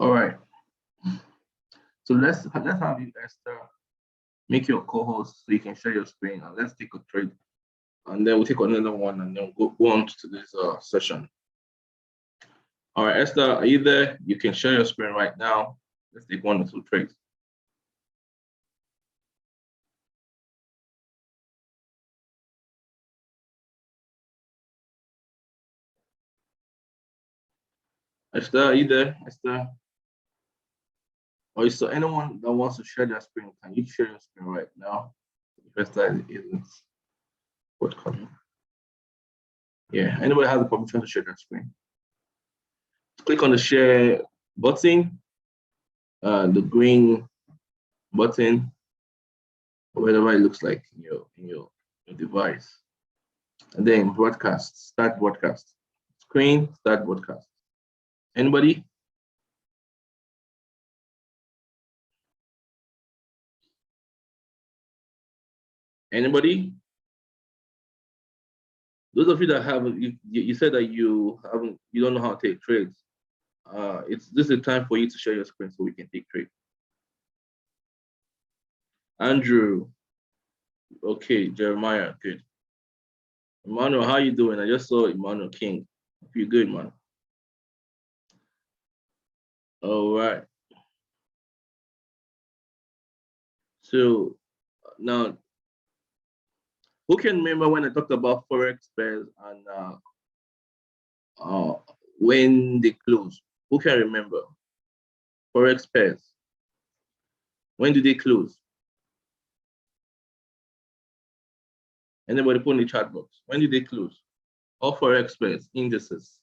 All right. So let's have you, Esther, make your co-host so you can share your screen, and let's take a trade, and then we'll take another one, and then we'll go on to this session. All right, Esther, are you there? You can share your screen right now. Let's take 1 or 2 trades. Esther, are you there? Esther? Or is there anyone that wants to share their screen? Can you share your screen right now? If Esther isn't forthcoming. Yeah, anybody has the permission to share their screen? Click on the share button, the green button, or whatever it looks like in your device. And then broadcast, start broadcast. Screen, start broadcast. Anybody? Anybody? Those of you that haven't, you said that you don't know how to take trades. This is a time for you to share your screen so we can take trades. Andrew, okay, Jeremiah, good. Emmanuel, how you doing? I just saw Emmanuel King. You good, man? All right. So now, who can remember when I talked about forex pairs and when they close? Who can remember? Forex pairs. When do they close? Anybody put in the chat box? When did they close? All forex pairs, indices.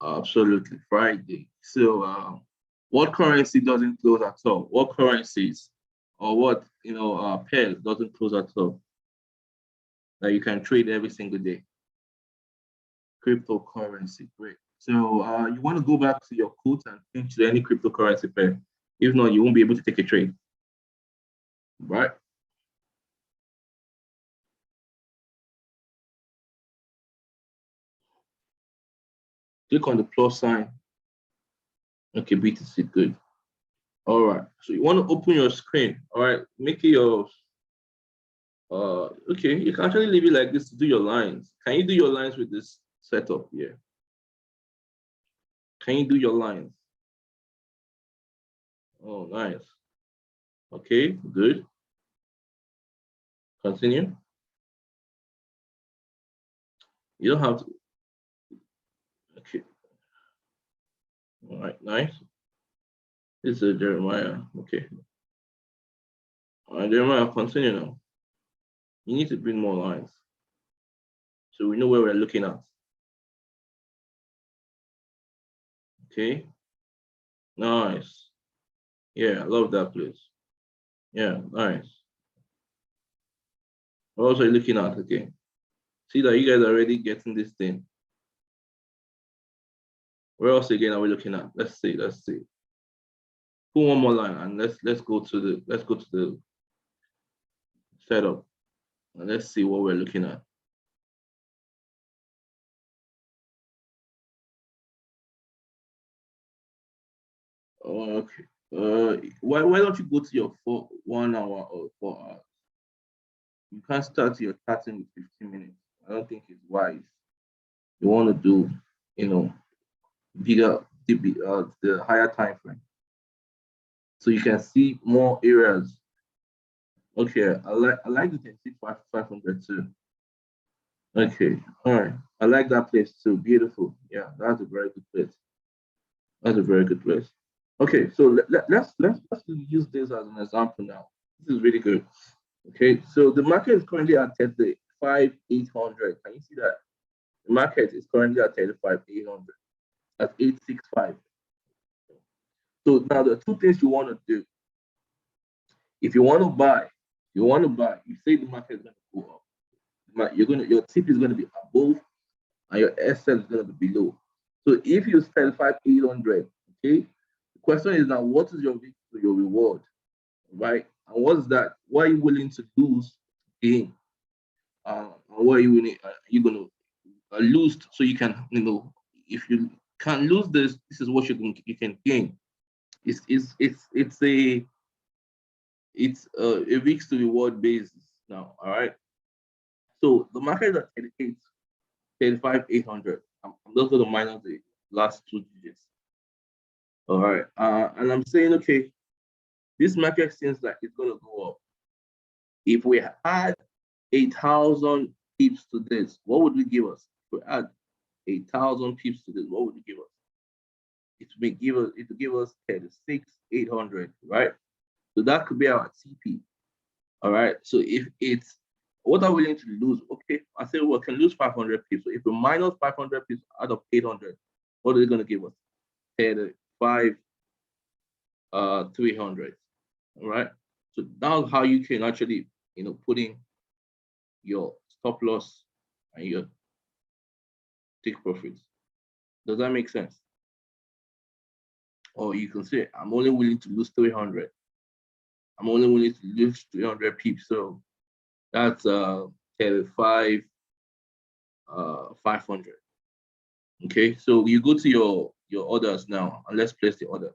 Absolutely, Friday. So what currency doesn't close at all? What currencies or what pairs doesn't close at all that you can trade every single day? Cryptocurrency, great. So you want to go back to your quote and change to any cryptocurrency pair. If not, you won't be able to take a trade. Right? Click on the plus sign. Okay, BTC, good. All right. So you want to open your screen. All right. Make it your. Okay, you can actually leave it like this to do your lines. Can you do your lines with this setup here? Can you do your lines? Oh, nice. Okay, good. Continue. You don't have to. Okay. All right, nice. This is Jeremiah. Okay. All right, Jeremiah, continue now. You need to bring more lines so we know where we're looking at. Okay. Nice. Yeah, I love that place. Yeah, nice. What else are you looking at again? See that you guys are already getting this thing. Where else again are we looking at? Let's see. Put one more line and let's go to the setup and let's see what we're looking at. Okay. Why don't you go to your 1 hour or 4 hours? You can't start your starting with 15 minutes. I don't think it's wise. You want to do, the higher time frame, so you can see more areas. Okay, I like the 500 too. Okay, all right. I like that place too. Beautiful. Yeah, that's a very good place. That's a very good place. Okay, so let's use this as an example now. This is really good. Okay, so the market is currently at 35,800. Can you see that? The market is currently at 35,800. At 865. So now the two things you want to do. If you want to buy, you say the market is going to go up. Your tip is going to be above and your SL is going to be below. So if you spend 5,800, okay, the question is now, what is your reward, right? And what's that? What are you willing to lose to gain? And what are you willing? Are you going to lose, so you can, if you can lose this, this is what you can gain. It's a risk to reward basis now. All right. So the market is at 38, 35, 800. I'm just going to minus the last two digits. All right. And I'm saying, okay, this market seems like it's going to go up. If we add 8,000 pips to this, what would it give us? If we add 8,000 pips to this, what would it give us? It would give us 36,800, right? So that could be our TP. All right. So if it's what are we willing to lose? Okay, I say we can lose 500 pips. So if we minus 500 pips out of 800, what are they going to give us? 35, 300. All right. So that's how you can actually, put in your stop loss and your take profits. Does that make sense? Or you can say, I'm only willing to lose 300. I'm only willing to lose 300 pips. So that's 35, 500. Okay, so you go to your orders now, and let's place the order.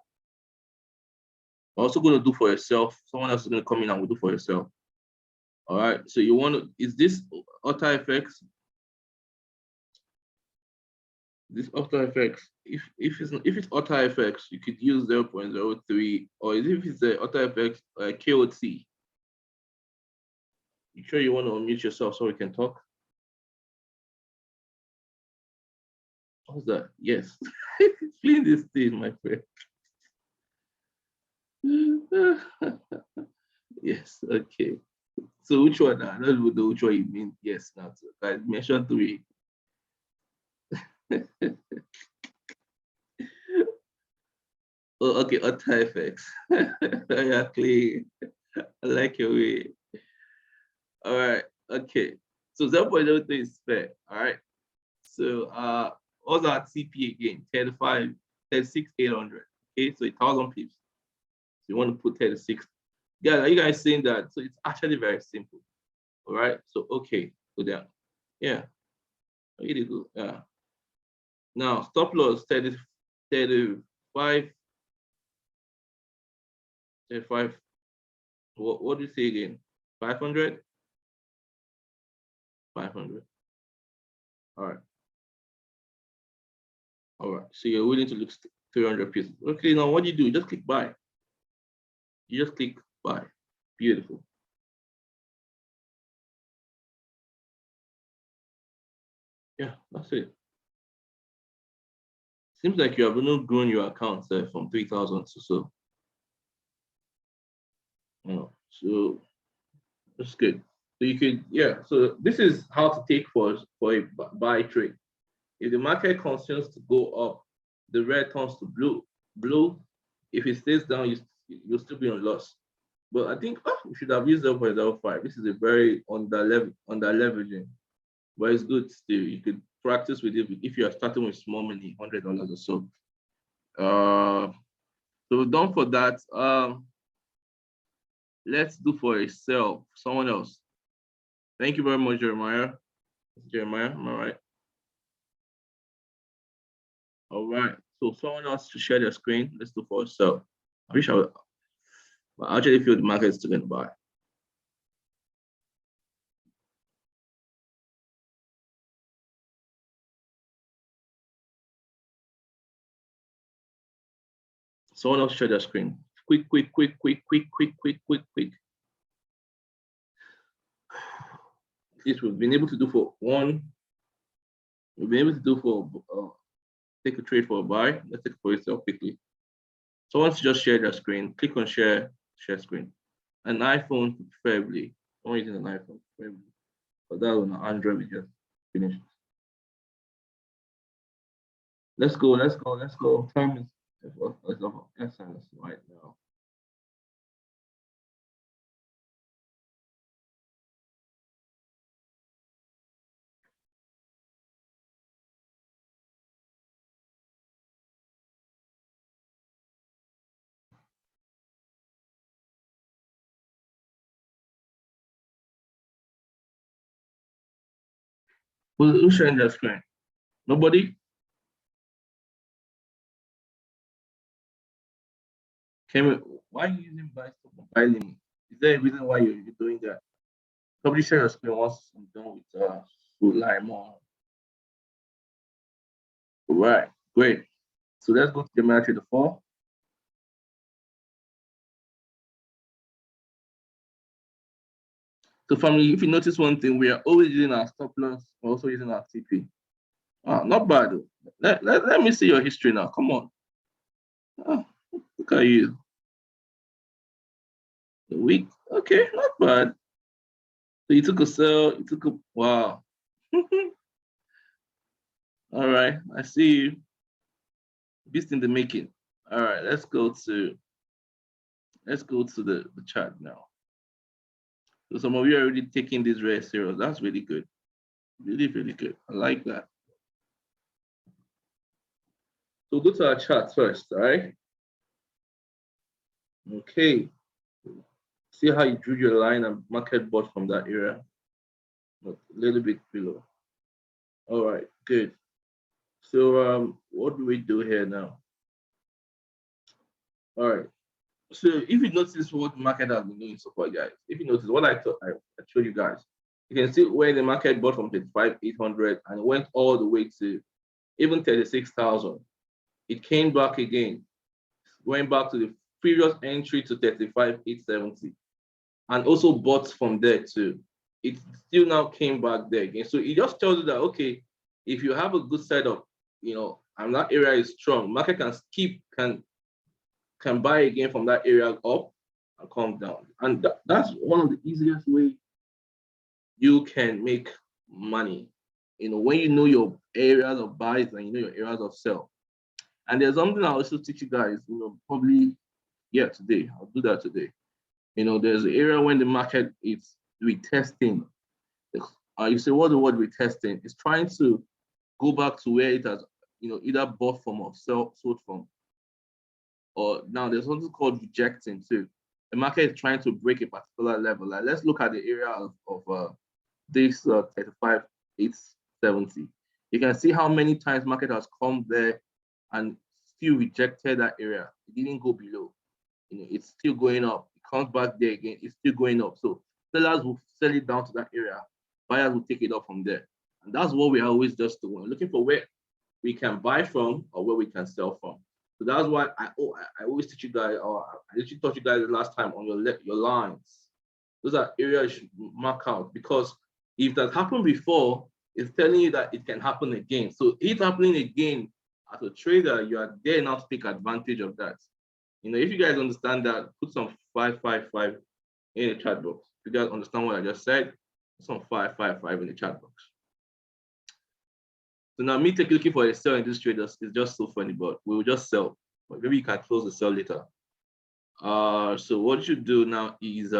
I'm also going to do for yourself. Someone else is going to come in and we'll do for yourself. All right. So you want to, is this Auto FX? This Auto FX, if it's Auto FX, you could use 0.03, or if it's the Auto FX KOT. You sure you want to unmute yourself so we can talk? What's that? Yes. Clean this thing, my friend. Yes, okay. So which one? I don't know which one you mean. Yes, now I mentioned 3. Oh, okay, Auto FX. Yeah, clean. I like your way. All right, okay. So 0.03 is fair. All right. So what's our TP again? 35, 36,800. Okay, so 1,000 pips. So you want to put 36. Yeah, are you guys saying that? So it's actually very simple. All right. So okay, go down. Yeah. Really good. Yeah. Now stop loss 30, 35, 35. What do you say again? 500? 500. All right. All right. So you're willing to look 300 pieces. Okay, now what do? You just click buy. You just click buy. Beautiful. Yeah, that's it. Seems like you have not grown your account from 3,000 to so. So that's good. So you could, yeah. So this is how to take for a buy trade. If the market continues to go up, the red turns to blue. Blue, if it stays down, you'll still be on loss. But I think we should have used 0.05. This is a very under leveraging, but it's good still. You could practice with it if you are starting with small money, $100 or so. So done for that. Let's do for a sell. Someone else. Thank you very much, Jeremiah. Jeremiah, am I right? All right. So someone else to share their screen. Let's do for a sell. I wish I would, but I actually feel the market is still going to buy. Someone else share their screen. Quick. This we've been able to do for one. We've been able to do for take a trade for a buy. Let's take it for yourself quickly. So once you just share their screen, click on share screen. An iPhone preferably. I'm using an iPhone preferably. But that on Android we just finished. Let's go. Time is of essence right now. Who's sharing their screen? Nobody? Why are you using buy stop and buy limit? Is there a reason why you're doing that? Probably share your screen once I'm done with Sulaiman. Right, great. So let's go to the match the 4. So family, if you notice one thing, we are always using our stop loss, we're also using our TP. Ah, not bad though. Let me see your history now. Come on. Ah, look at you. The week. Okay, not bad. So you took a sell, you took a wow. All right, I see you. Beast in the making. All right, let's go to the chart now. So some of you are already taking this very serious. That's really good. Really, really good. I like that. So go to our chart first, all right? Okay. See how you drew your line and market bought from that area? A little bit below. All right, good. So what do we do here now? All right. So if you notice what the market has been doing so far, guys, if you notice what I showed you guys, you can see where the market bought from 35,800 and went all the way to even 36,000. It came back again, went back to the previous entry to 35,870, and also bought from there too. It still now came back there again. So it just tells you that okay, if you have a good setup, and that area is strong, market can buy again from that area up and come down. And that's one of the easiest way you can make money. When you know your areas of buys and you know your areas of sell. And there's something I also teach you guys, probably today. I'll do that today. There's an area when the market is retesting. You say, what the word retesting? It's trying to go back to where it has, either bought from or sold from. Or now there's something called rejecting too. The market is trying to break a particular level. Like let's look at the area of this 35,870. You can see how many times market has come there and still rejected that area. It didn't go below. It's still going up. It comes back there again. It's still going up. So sellers will sell it down to that area. Buyers will take it up from there. And that's what we are always just doing. Looking for where we can buy from or where we can sell from. So that's why I always teach you guys, or I literally taught you guys the last time on your lines. Those are areas you should mark out, because if that happened before, it's telling you that it can happen again. So if it's happening again as a trader, you are there now to take advantage of that. If you guys understand that, put some 555 in the chat box. If you guys understand what I just said, put some 555 in the chat box. So now me looking for a sell in this trade is just so funny, but we will just sell. But maybe you can close the sell later. So what you should do now is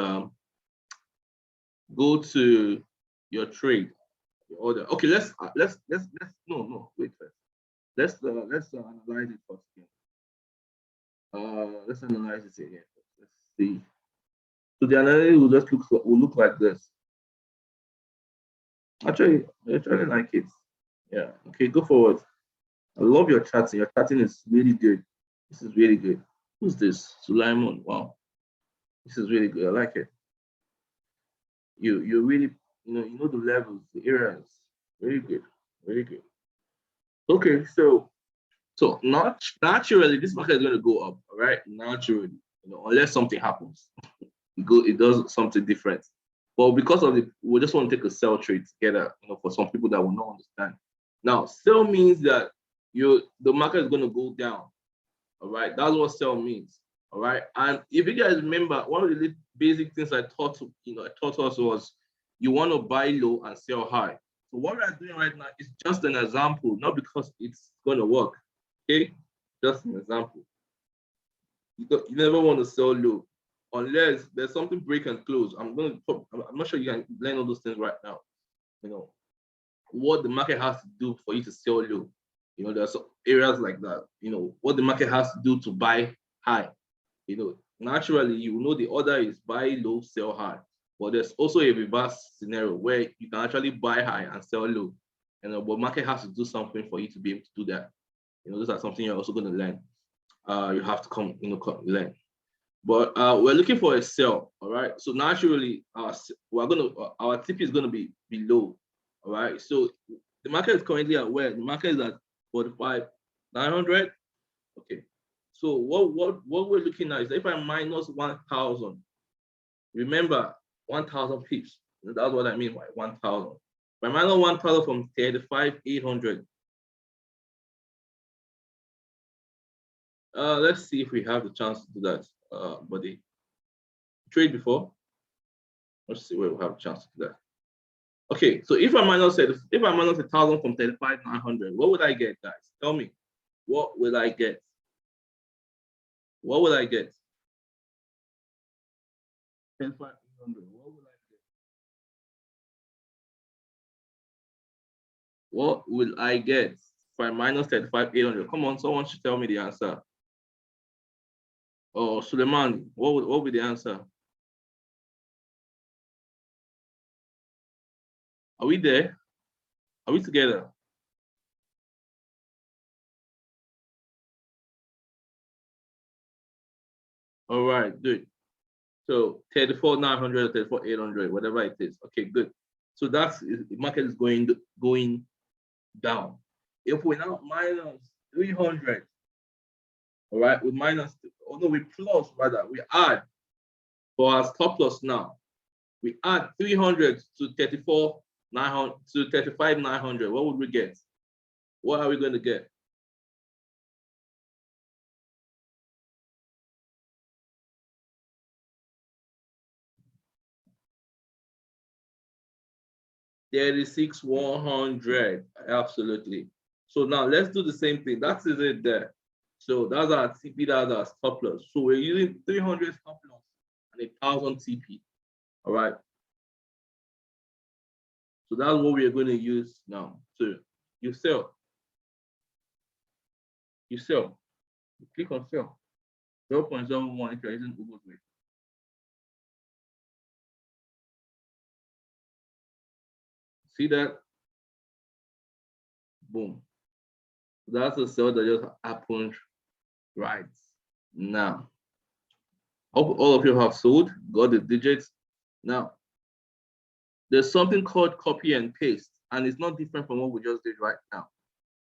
go to your trade, your order. Okay, let's wait first. Let's analyze it first again. Let's analyze it again. Let's see. So the analysis will just look like this. Actually, I actually like it. Yeah. Okay, go forward. I love your chatting. Your chatting is really good. This is really good. Who's this? Sulaiman. Wow. This is really good. I like it. You really you know the levels, the areas. Very good. Very good. Okay, so not naturally this market is going to go up, all right? Naturally, unless something happens. It does something different. But because of we just want to take a sell trade together, for some people that will not understand. Now, sell means that the market is going to go down. All right, that's what sell means. All right, and if you guys remember, one of the basic things I taught us was you want to buy low and sell high. So what we are doing right now is just an example, not because it's going to work. Okay, just an example. You never want to sell low unless there's something break and close. I'm not sure you can learn all those things right now. What the market has to do for you to sell low. There's areas like that. What the market has to do to buy high. Naturally, the order is buy low, sell high. But there's also a reverse scenario where you can actually buy high and sell low. but market has to do something for you to be able to do that. Those are something you're also going to learn. You have to come learn. But we're looking for a sell, all right? So naturally, our TP is going to be below, all right? So the market is currently at where? The market is at 45,900. Okay. So what we're looking at is if I minus 1,000, remember 1,000 pips. That's what I mean by 1,000. If I minus 1,000 from 35,800. Let's see if we have the chance to do that, buddy. Trade before. Let's see where we have a chance to do that. Okay, so if I minus 1,000 from 35,900, what would I get, guys? Tell me, what will I get? What will I get? 35,800. What will I get? What will I get if I minus 35,800? Come on, someone should tell me the answer. Oh, Suleiman, what would be the answer? Are we there? Are we together? All right, good. So 34,900, 34,800, whatever it is. Okay, good. So that's the market is going down. If we now minus 300, all right, we minus, we plus rather, we add for our stop loss now. We add 300 to 34,900 to 35,900. What would we get? What are we going to get? $36,100. Absolutely. So now let's do the same thing. That is it there. So that's our TP, that's our stop loss. So we're using 300 stop loss and 1,000 TP. All right. So that's what we are going to use now. So you sell. You sell. You click on sell. 0.01 if you're using Google Play. See that? Boom. That's a sell that just happened right now. Hope all of you have sold, got the digits. Now, there's something called copy and paste, and it's not different from what we just did right now.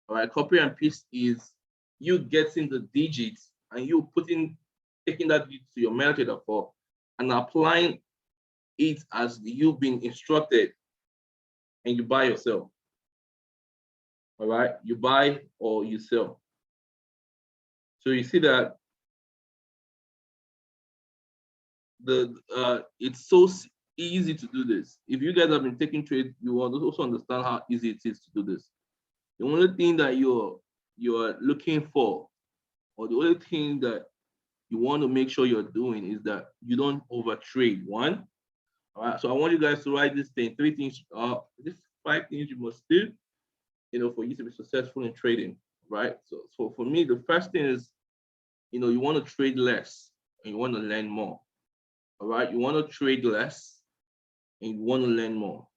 All right, copy and paste is you getting the digits and you taking that digit to your metadata for and applying it as you've been instructed, and you buy yourself. All right, you buy or you sell. So you see that it's so easy to do this. If you guys have been taking trades, you will also understand how easy it is to do this. The only thing that you're looking for, or the only thing that you want to make sure you're doing, is that you don't overtrade. One, all right. So I want you guys to write this thing: 3 things, this 5 things you must do, for you to be successful in trading, right? So for me, the first thing is, you want to trade less and you want to learn more. All right, you want to trade less and you want to learn more.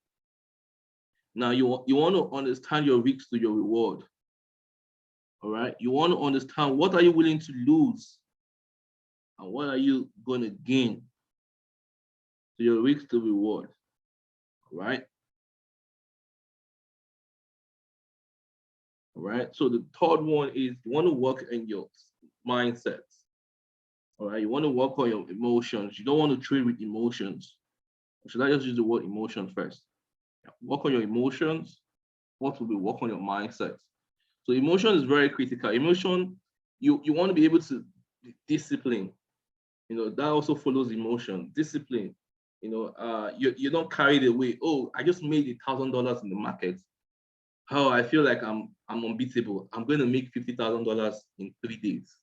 Now you want to understand your risks to your reward. All right, you want to understand what are you willing to lose and what are you going to gain to your risks to reward. All right. All right. So the third one is you want to work in your mindset. All right, you want to work on your emotions. You don't want to trade with emotions. Should I just use the word emotion first? Work on your emotions. What will be work on your mindset? So emotion is very critical. Emotion, you want to be able to be discipline. That also follows emotion. Discipline. You don't carry the way. Oh, I just made $1,000 in the market. Oh, I feel like I'm unbeatable. I'm going to make $50,000 in 3 days.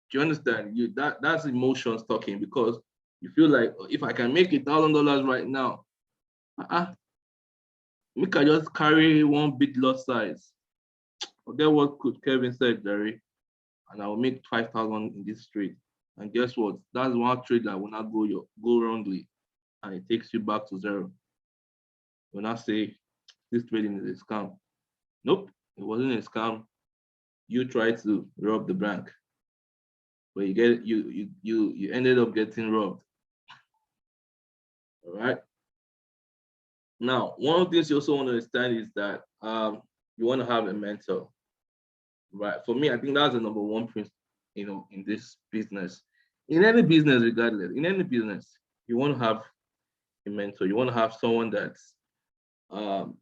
Do you understand? That's emotions talking, because you feel like if I can make $1,000 right now, we can just carry one big lot size. Forget what could Kevin said, Jerry, and I will make 5,000 in this trade. And guess what? That's one trade that will not go wrongly, and it takes you back to zero. When I say this trading is a scam. Nope, it wasn't a scam. You tried to rob the bank, but you ended up getting robbed. All right. Now, one of the things you also want to understand is that you want to have a mentor, right? For me, I think that's the number one principle, in this business, in any business, regardless, in any business, you want to have a mentor. You want to have someone that's um,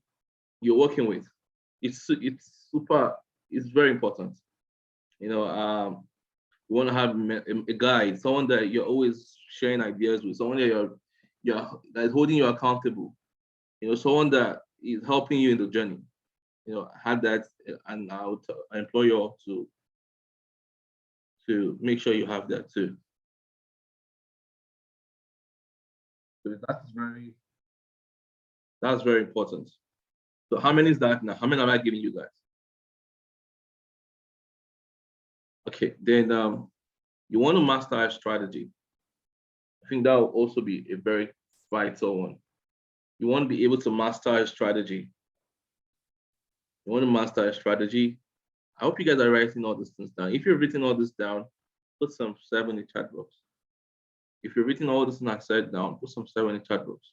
you're working with. It's super. It's very important. You want to have a guide, someone that you're always sharing ideas with, someone that you're that is holding you accountable. Someone that is helping you in the journey. Have that, and I would employ you all to make sure you have that too. So that's very important. So how many is that now? How many am I giving you guys? Okay, then you want to master a strategy. I think that will also be a very vital one. You want to be able to master a strategy. You want to master a strategy. I hope you guys are writing all these things down. If you've written all this down, put some 7 in the chat box. If you're written all this and I said down, put some 7 in the chat box.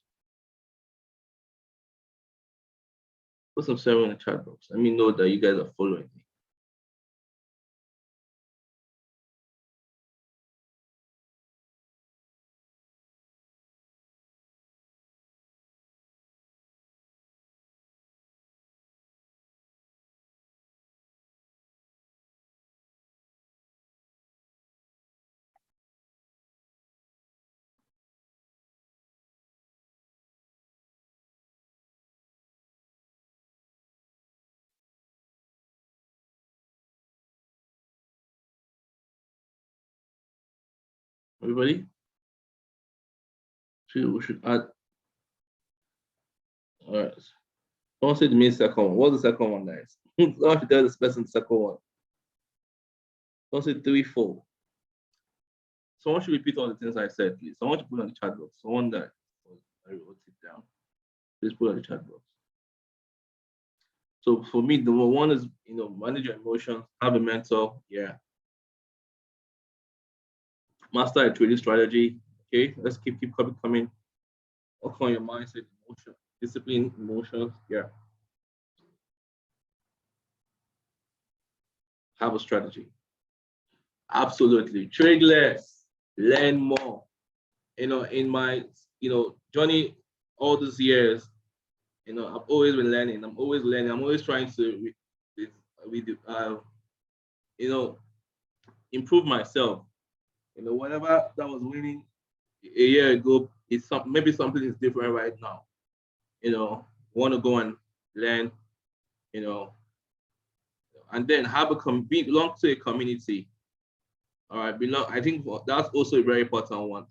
Put some 7 in the chat box. Let me know that you guys are following me. Everybody? We should add. All right. Someone said the main second one. What's the second one, guys? Someone should tell this person the second one. Someone said 3, 4. Someone should repeat all the things I said, please. Someone should put on the chat box. Someone that I wrote it down. Please put on the chat box. So for me, the one is, manage your emotions, have a mentor. Yeah. Master a trading strategy. Okay, let's keep coming. Work on your mindset, emotion, discipline, emotions. Yeah. Have a strategy. Absolutely. Trade less, learn more. In my, journey all these years, I've always been learning. I'm always learning. I'm always trying to, improve myself. Whatever that was winning a year ago, maybe something is different right now. Want to go and learn, and then belong to a community. All right, I think that's also a very important one.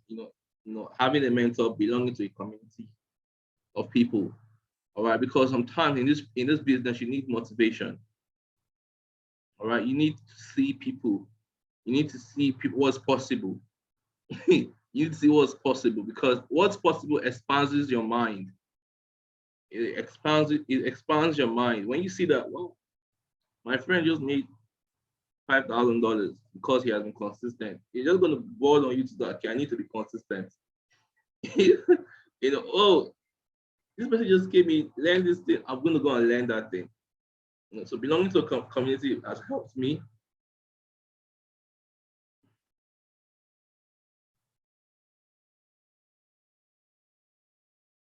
Having a mentor, belonging to a community of people. All right, because sometimes in this business you need motivation. All right, you need to see people. You need to see what's possible. You need to see what's possible, because what's possible expands your mind. It expands your mind. When you see that, well, my friend just made $5,000 because he has been consistent. It's just going to boil on you to that. Okay, I need to be consistent. Oh, this person just gave me, learn this thing. I'm going to go and learn that thing. So belonging to a community has helped me.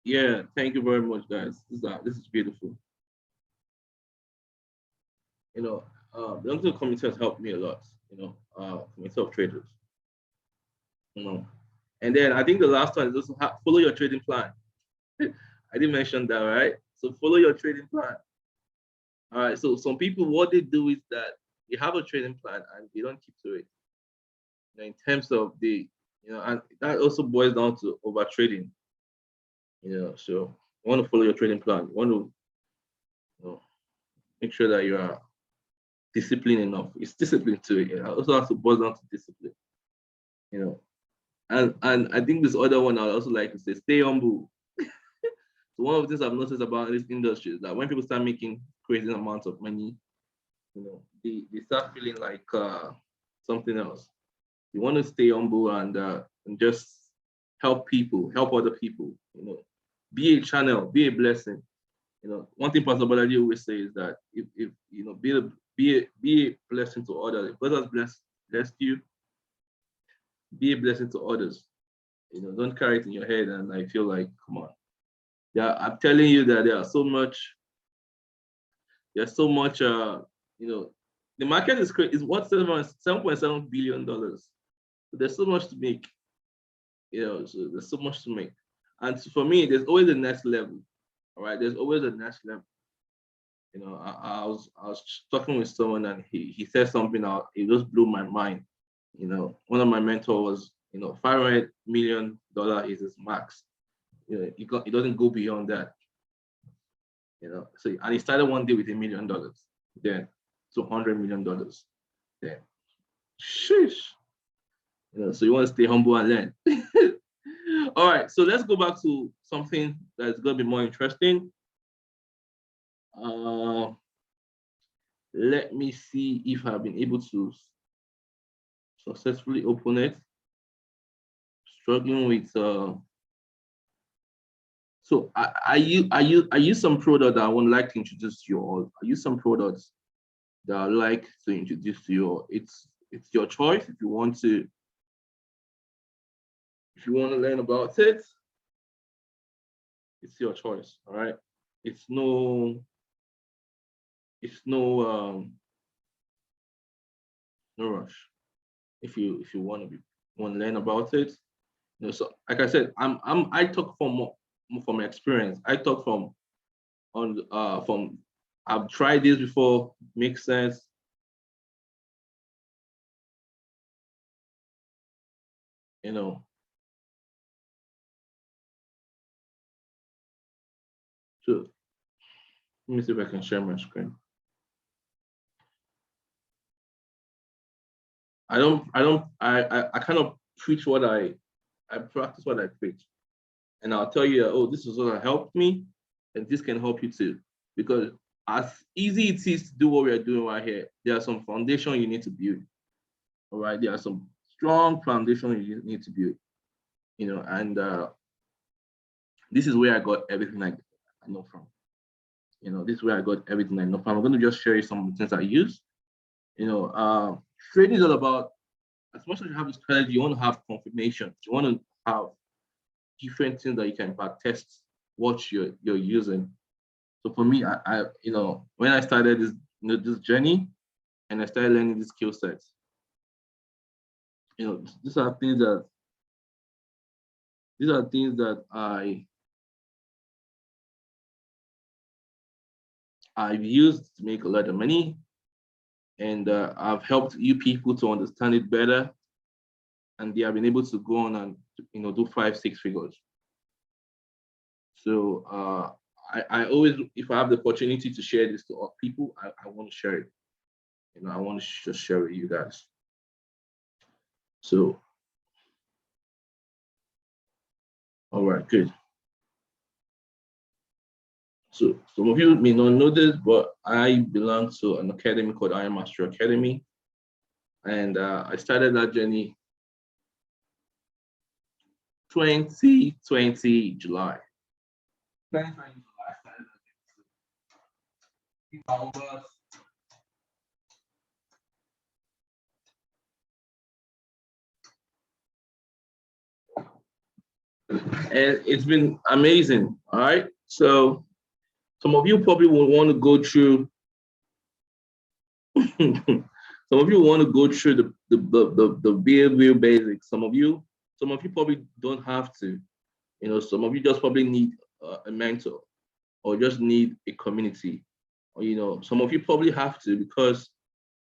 Yeah, thank you very much, guys. This is beautiful. Belonging to a community has helped me a lot. Community of traders. And then I think the last one is also follow your trading plan. I didn't mention that, right? So follow your trading plan. All right. So some people, what they do is that they have a trading plan and they don't keep to it. In terms of and that also boils down to over trading. So you want to follow your trading plan. You want to make sure that you are disciplined enough. It's discipline too. It also has to boil down to discipline. And I think this other one I also like to say, stay humble. So one of the things I've noticed about this industry is that when people start making crazy amounts of money, they start feeling like something else. You want to stay humble and just help people, help other people. Be a channel, be a blessing. One thing Pastor Balaji always say is that if be a blessing to others. If others blessed you, be a blessing to others. Don't carry it in your head and I feel like, come on. Yeah, I'm telling you that there's so much, the market is crazy. Is what $7.7 billion. So there's so much to make. So there's so much to make. And for me, there's always a next level. All right, there's always a next level. I was talking with someone and he said something out. It just blew my mind. One of my mentors was, $500 million is his max. It doesn't go beyond that. So and he started one day with $1 million, then $200 million, then sheesh. So you want to stay humble and learn. All right, so let's go back to something that's going to be more interesting. Let me see if I've been able to successfully open it. Struggling with so I use some product that I would like to introduce to you all. I use some products that I like to introduce to you all. It's your choice if you want to learn about it. It's your choice, all right? It's no no rush. If you want to learn about it, so like I said, I talk from experience. I talk from I've tried this before, makes sense. So let me see if I can share my screen. I kind of preach what I practice what I preach. And I'll tell you, oh, this is what helped me, and this can help you too. Because as easy it is to do what we are doing right here, there are some foundation you need to build. All right, there are some strong foundation you need to build. And this is where I got everything I know from. This is where I got everything I know from. I'm going to just share you some of the things I use. Trading is all about, as much as you have a strategy, you want to have confirmation. You want to have different things that you can back test what you're using. So for me, I when I started this journey and I started learning these skill sets, these are things that I've used to make a lot of money, and I've helped you people to understand it better, and they have been able to go on and do 5-6 figures. So I always, if I have the opportunity to share this to people, I want to share it. I want to just share with you guys. So, all right, good. So some of you may not know this, but I belong to an academy called Iron Master Academy. And I started that journey 2020 July. 2020 July, I started that journey. And it's been amazing. All right. So some of you probably will want to go through some of you want to go through the real basics. Some of you probably don't have to. Some of you just probably need a mentor or just need a community. Or some of you probably have to, because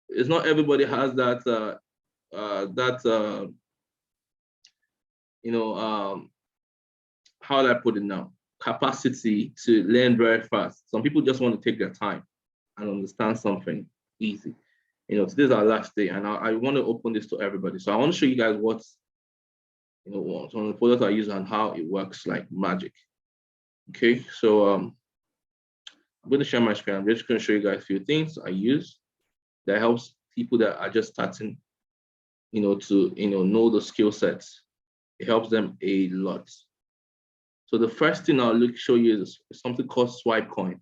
it's not everybody has that how do I put it now? Capacity to learn very fast. Some people just want to take their time and understand something easy. Today's our last day, and I want to open this to everybody. So I want to show you guys some of the products I use and how it works like magic. Okay, so I'm going to share my screen. I'm just going to show you guys a few things I use that helps people that are just starting, to know the skill sets. It helps them a lot. So the first thing I'll show you is something called swipe coin.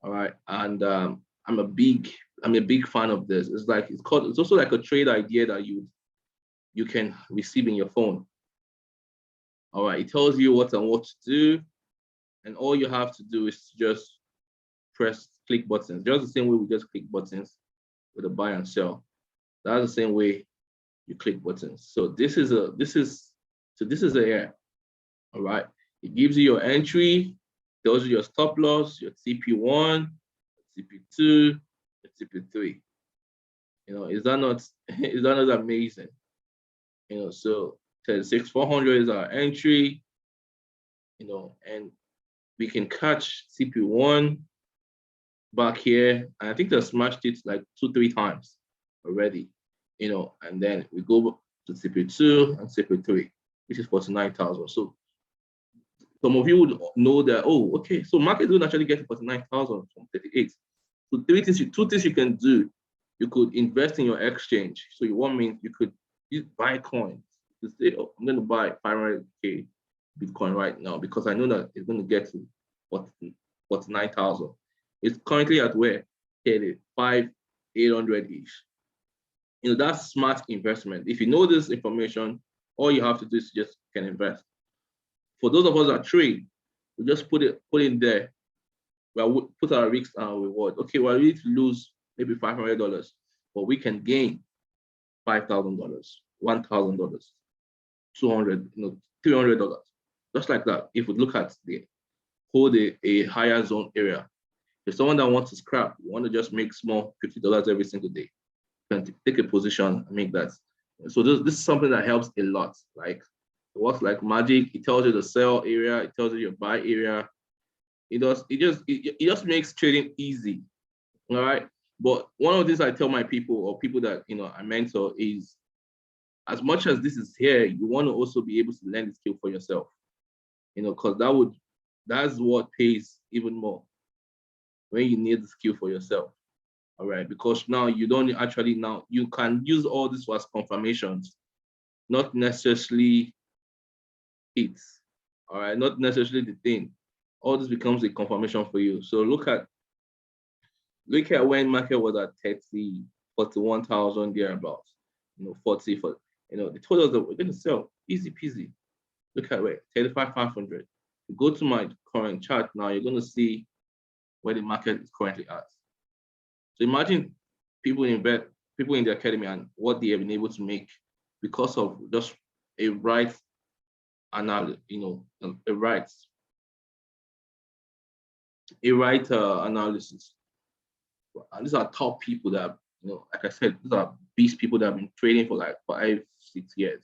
All right, and I'm a big fan of this. It's also like a trade idea that you can receive in your phone. All right, it tells you what and what to do, and all you have to do is just click buttons, just the same way we just click buttons with a buy and sell. That's the same way you click buttons. So this is a air. All right, it gives you your entry, tells you your stop loss, your TP1, TP2, TP3. Is that not is that not amazing? So 36,400 is our entry, and we can catch CP1 back here. And I think they smashed it like 2-3 times already, and then we go to CP2 and CP3, which is 49,000. So some of you would know that, oh, okay, so market don't actually get to 49,000 from 38. So two things you can do. You could invest in your exchange. So one means you could buy coins. You say, oh, I'm going to buy 500K Bitcoin right now because I know that it's going to get to 49,000. It's currently at where? 35,800-ish. That's smart investment. If you know this information, all you have to do is just can invest. For those of us that trade, we just put in there. We'll put our risks and our reward. Okay, we're ready to lose maybe $500, but we can gain $5,000, $1,000, $200, $300, just like that. If we look at hold a higher zone area, if someone that wants to scrap, you want to just make small $50 every single day, you can take a position and make that. So this is something that helps a lot. Like it works like magic. It tells you the sell area. It tells you your buy area. It just makes trading easy. All right. But one of the things I tell my people or people that I mentor is, as much as this is here, you want to also be able to learn the skill for yourself. Because that's what pays even more when you need the skill for yourself. All right. Because now you can use all this as confirmations, not necessarily hits. All right, not necessarily the thing. All this becomes a confirmation for you. So look at when market was at 30, 41,000 thereabouts. 40 for they told us that we're gonna sell easy peasy. Look at where 35,500. Go to my current chart now, you're gonna see where the market is currently at. So imagine people in the academy and what they have been able to make because of just a right analysis, a right analysis. And these are top people that, like I said, these are these people that have been trading for like 5-6 years.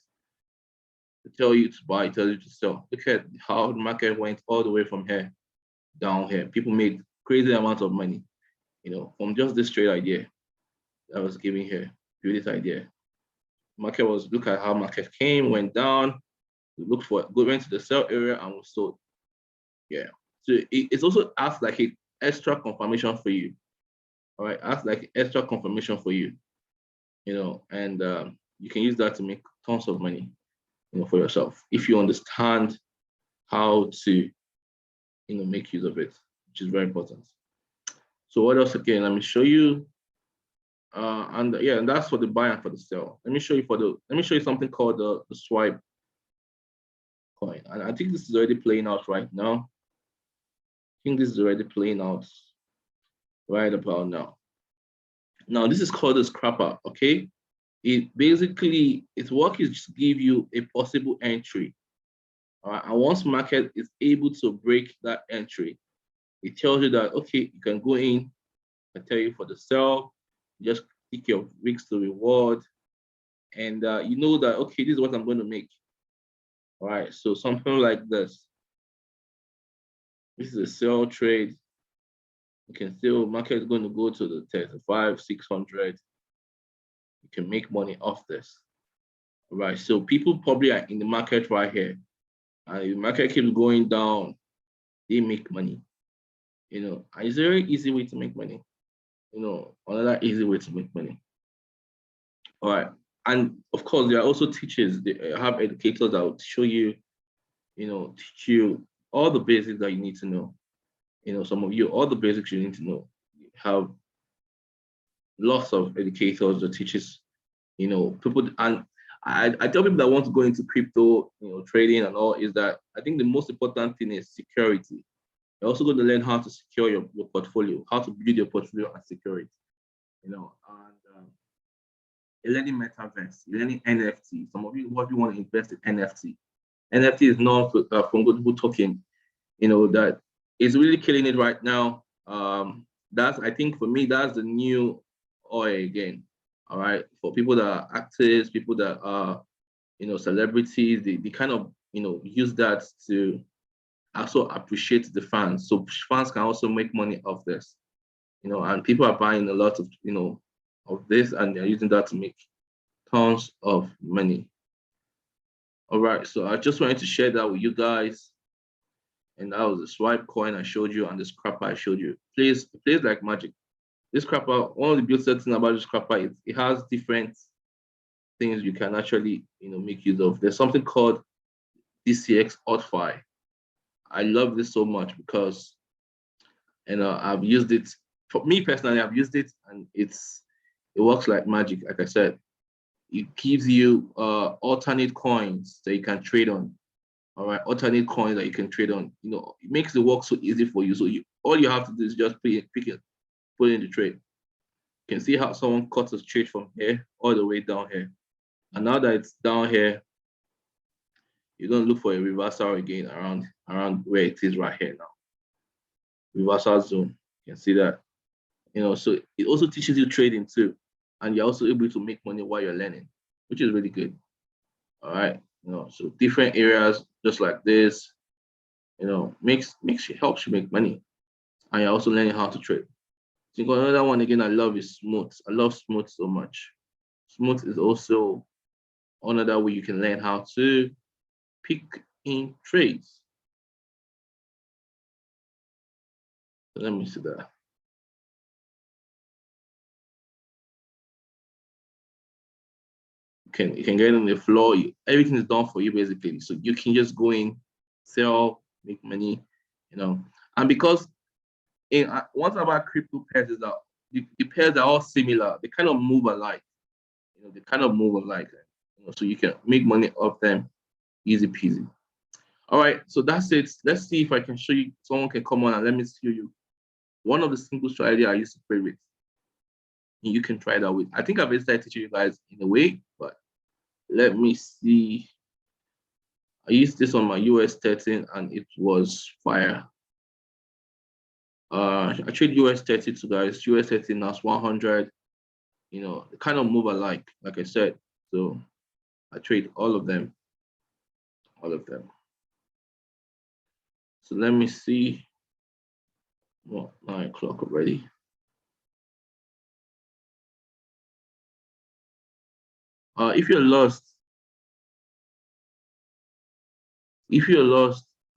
They tell you to buy, tell you to sell. Look at how the market went all the way from here down here. People made crazy amounts of money, from just this trade idea that I was giving here. This idea. Look at how market came, went down, we went to the sell area and we sold. Yeah. So it's also acts like an extra confirmation for you. All right, acts like extra confirmation for you. And you can use that to make tons of money, for yourself if you understand how to, make use of it, which is very important. So what else again? Let me show you. And that's for the buy and for the sell. Let me show you something called the swipe coin. And I think this is already playing out right now. I think this is already playing out right about now. Now, this is called a scrapper, okay? Its work is to give you a possible entry. All right, and once market is able to break that entry, it tells you that, okay, you can go in. I tell you for the sell, just pick your risk to reward, and you know that, okay, this is what I'm going to make. All right, so something like this. This is a sell trade. You can see market is going to go to the 35,600. You can make money off this. All right, so people probably are in the market right here. And the market keeps going down. they make money. And it's a very easy way to make money. Another easy way to make money. All right. And of course, there are also teachers. They have educators that will show you, teach you all the basics that you need to know. Some of you, all the basics you need to know. You have lots of educators that teaches, people. And I tell people that want to go into crypto, trading and all, is that I think the most important thing is security. You're also going to learn how to secure your portfolio, how to build your portfolio and secure it. And you're learning metaverse, you're learning NFT. Some of you, what you want to invest in NFT. NFT is non-fungible token, that is really killing it right now. That's, I think for me, that's the new oil again. All right. For people that are actors, people that are, celebrities, they kind of, use that to also appreciate the fans. So fans can also make money off this, and people are buying a lot of, of this, and they're using that to make tons of money. All right, so I just wanted to share that with you guys. And that was the swipe coin I showed you and the scrapper I showed you. It plays like magic. This scrapper, one of the beautiful things about this scrapper is it has different things you can actually, make use of. There's something called DCX Fi. I love this so much because, I've used it. For me personally, I've used it and it works like magic. Like I said, it gives you alternate coins that you can trade on. All right, alternate coins that you can trade on. It makes the work so easy for you. So all you have to do is just pick it, put in the trade. You can see how someone cuts a trade from here all the way down here. And now that it's down here, you're gonna look for a reversal again around where it is right here now. Reversal zone. You can see that. So it also teaches you trading too. And you're also able to make money while you're learning, which is really good. All right. So different areas just like this, helps you make money. And you're also learning how to trade. So another one again I love is Smooth. I love Smooth so much. Smooth is also another way you can learn how to pick in trades. So let me see that. You can get on the floor. Everything is done for you basically. So you can just go in, sell, make money, And because one thing about crypto pairs is that the pairs are all similar. They kind of move alike. They kind of move alike. So you can make money off them, easy peasy. All right, so that's it. Let's see if I can show you. Someone can come on and let me show you one of the simple strategy I used to play with. And you can try that with. I think I've already started teaching you guys in a way, but let me see. I used this on my US 13 and it was fire. I trade US 32 guys. US 13 now 100. They kind of move alike, like I said. So I trade all of them. All of them. So let me see. Well, 9 o'clock already. If you're lost,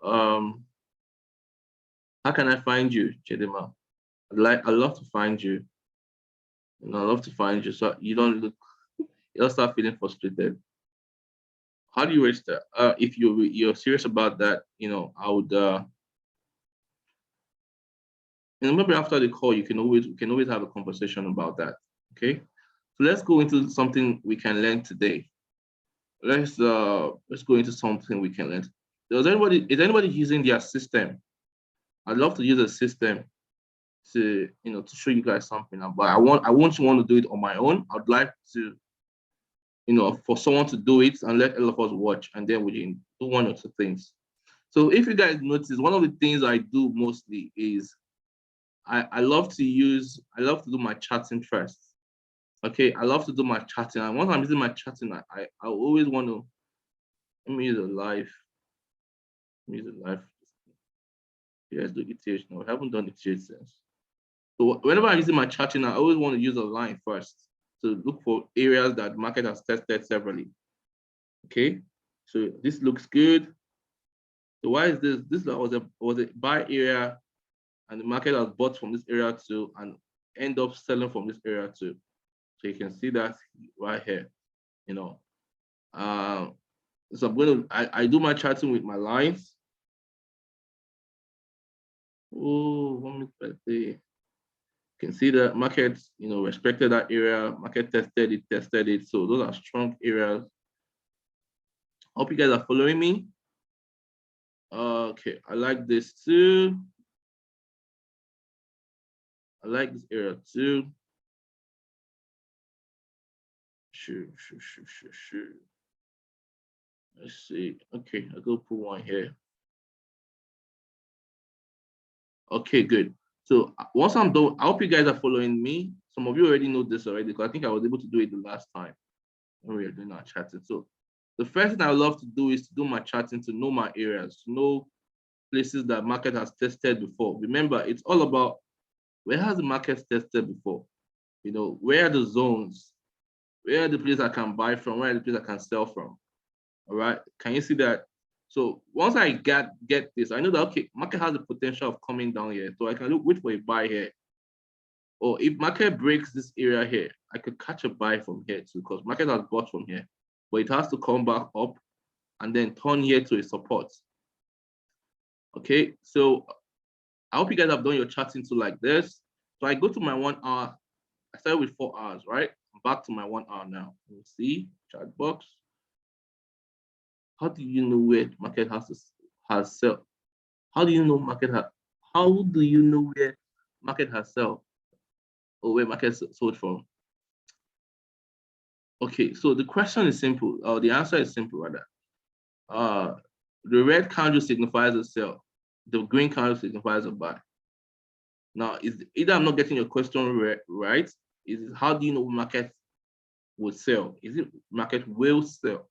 how can I find you, Chedema? I'd love to find you. I'd love to find you so you don't start feeling frustrated. How do you register? If you're serious about that, I would maybe after the call we can always have a conversation about that. Okay. So let's go into something we can learn today. Let's go into something we can learn. Is anybody using their system? I'd love to use a system to show you guys something, but I want to do it on my own. I'd like to for someone to do it and let all of us watch, and then we can do one or two things. So if you guys notice, one of the things I do mostly is I love to do my chatting first. Okay, I love to do my chatting, and once I'm using my chatting, I always want to let me use a live. You guys do ETH now. I haven't done ETH since. So whenever I'm using my chatting, I always want to use a line first to look for areas that the market has tested severally. Okay, so this looks good. So why is this? This was a buy area, and the market has bought from this area too, and end up selling from this area too. So you can see that right here, you know. So I'm going to, I do my charting with my lines. Oh, 1 minute per day. You can see the market, you know, respected that area, market tested it. So those are strong areas. Hope you guys are following me. Okay, I like this too. I like this area too. Sure. Let's see. Okay, I'll go put one here. Okay, good. So once I'm done, I hope you guys are following me. Some of you already know this already because I think I was able to do it the last time when we were doing our chatting. So the first thing I love to do is to do my charting to know my areas, to know places that market has tested before. Remember, it's all about where has the market tested before? You know, where are the zones? Where are the places I can buy from? Where are the places I can sell from? All right. Can you see that? So once I get this, I know that okay, market has the potential of coming down here. So I can look wait for a buy here. Or if market breaks this area here, I could catch a buy from here too, because market has bought from here. But it has to come back up and then turn here to a support. Okay, so I hope you guys have done your charting too like this. So I go to my 1 hour. I started with 4 hours, right? I'm back to my 1 hour now. You see, chart box. How do you know where market has sell? How do you know market has? How do you know where market has sell or where market sold from? Okay, so the question is simple, or the answer is simple rather. The red candle signifies a sell, the green candle signifies a buy. Now, is either I'm not getting your question right? Is it how do you know market will sell? Is it market will sell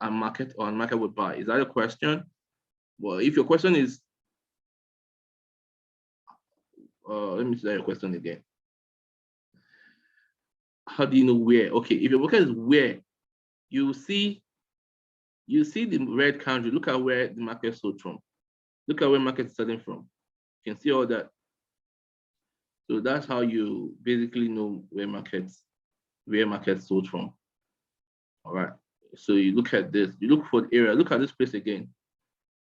and market will buy? Is that a question? Well, if your question is, let me say your question again. How do you know where? Okay, if your market is where, you see the red candle. Look at where the market sold from. Look at where market is selling from. You can see all that. So that's how you basically know where market sold from. All right. So you look at this, you look for the area, look at this place again.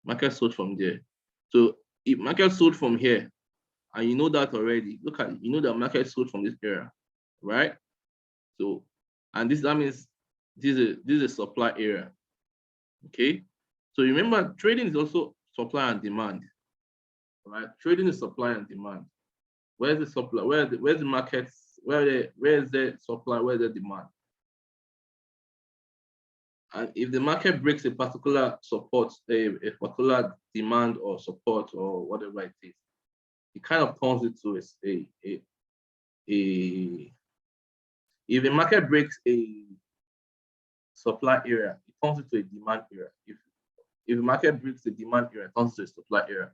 Market sold from there. So if market sold from here, and you know that already, look at it, you know that market sold from this area, right? So, and that means this is a supply area. Okay. So remember, trading is also supply and demand. Right? Trading is supply and demand. Where's the supply? Where's the markets? Where is the supply? Where's the demand? And if the market breaks a particular support, a particular demand or support or whatever it is, it kind of turns it to a if the market breaks a supply area, it turns it to a demand area. If the market breaks the demand area, it turns it to a supply area.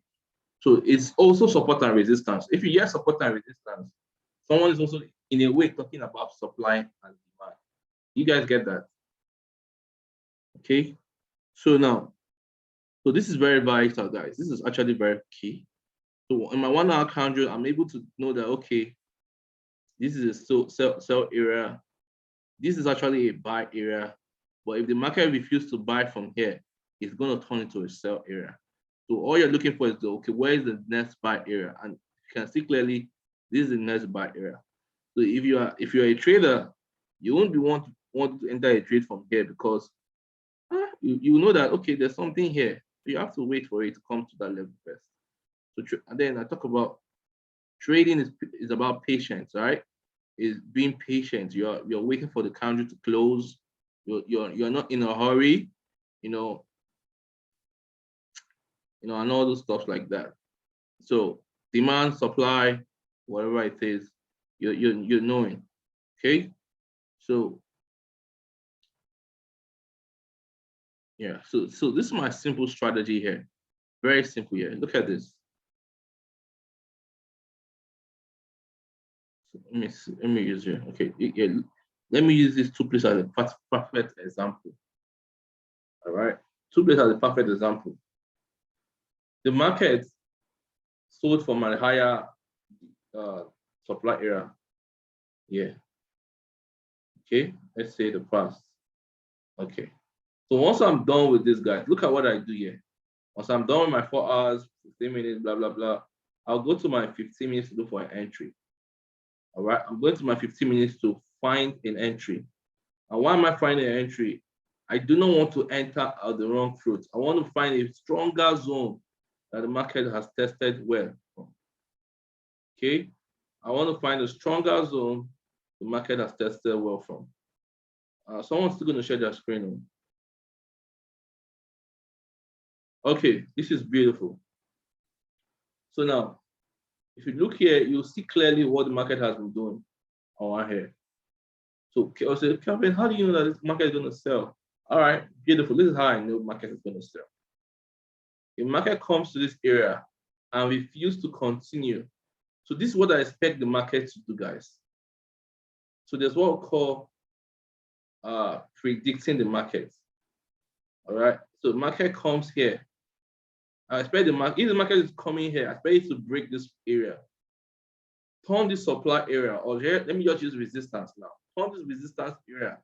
So it's also support and resistance. If you hear support and resistance, someone is also in a way talking about supply and demand. You guys get that? Okay. So now, so this is very vital, guys. This is actually very key. So in my 1 hour candle, I'm able to know that okay, this is a sell area. This is actually a buy area. But if the market refuses to buy from here, it's going to turn into a sell area. So all you're looking for is the okay, where is the next buy area? And you can see clearly this is the next buy area. So if you're a trader, you won't be want to enter a trade from here because you know that okay, there's something here. So you have to wait for it to come to that level first. So and then I talk about trading is about patience, right? Is being patient. You're waiting for the candle to close. You're not in a hurry, you know, and all those stuff like that. So demand, supply, whatever it is, you're knowing. Okay. So yeah, so this is my simple strategy here. Very simple here. Look at this. So let me use here. Okay, yeah, let me use these two places as a perfect example. All right, two places as a perfect example. the market sold from a higher supply area. Yeah. Okay, let's say the past. Okay. So once I'm done with this, guys, look at what I do here. Once I'm done with my 4 hours, 15 minutes, blah, blah, blah, I'll go to my 15 minutes to look for an entry. All right, I'm going to my 15 minutes to find an entry. And why am I finding an entry? I do not want to enter out the wrong fruit. I want to find a stronger zone that the market has tested well from. Okay, I want to find a stronger zone the market has tested well from. Someone's still going to share their screen. Okay, this is beautiful. So now, if you look here, you'll see clearly what the market has been doing on here. So I'll say, Kelvin, how do you know that this market is going to sell? All right, beautiful. This is how I know the market is going to sell. If market comes to this area and refuses to continue, so this is what I expect the market to do, guys. So there's what we call predicting the market. All right, so market comes here. I expect the market, if the market is coming here, I expect it to break this area. Turn this supply area, or here, let me just use resistance now. Turn this resistance area,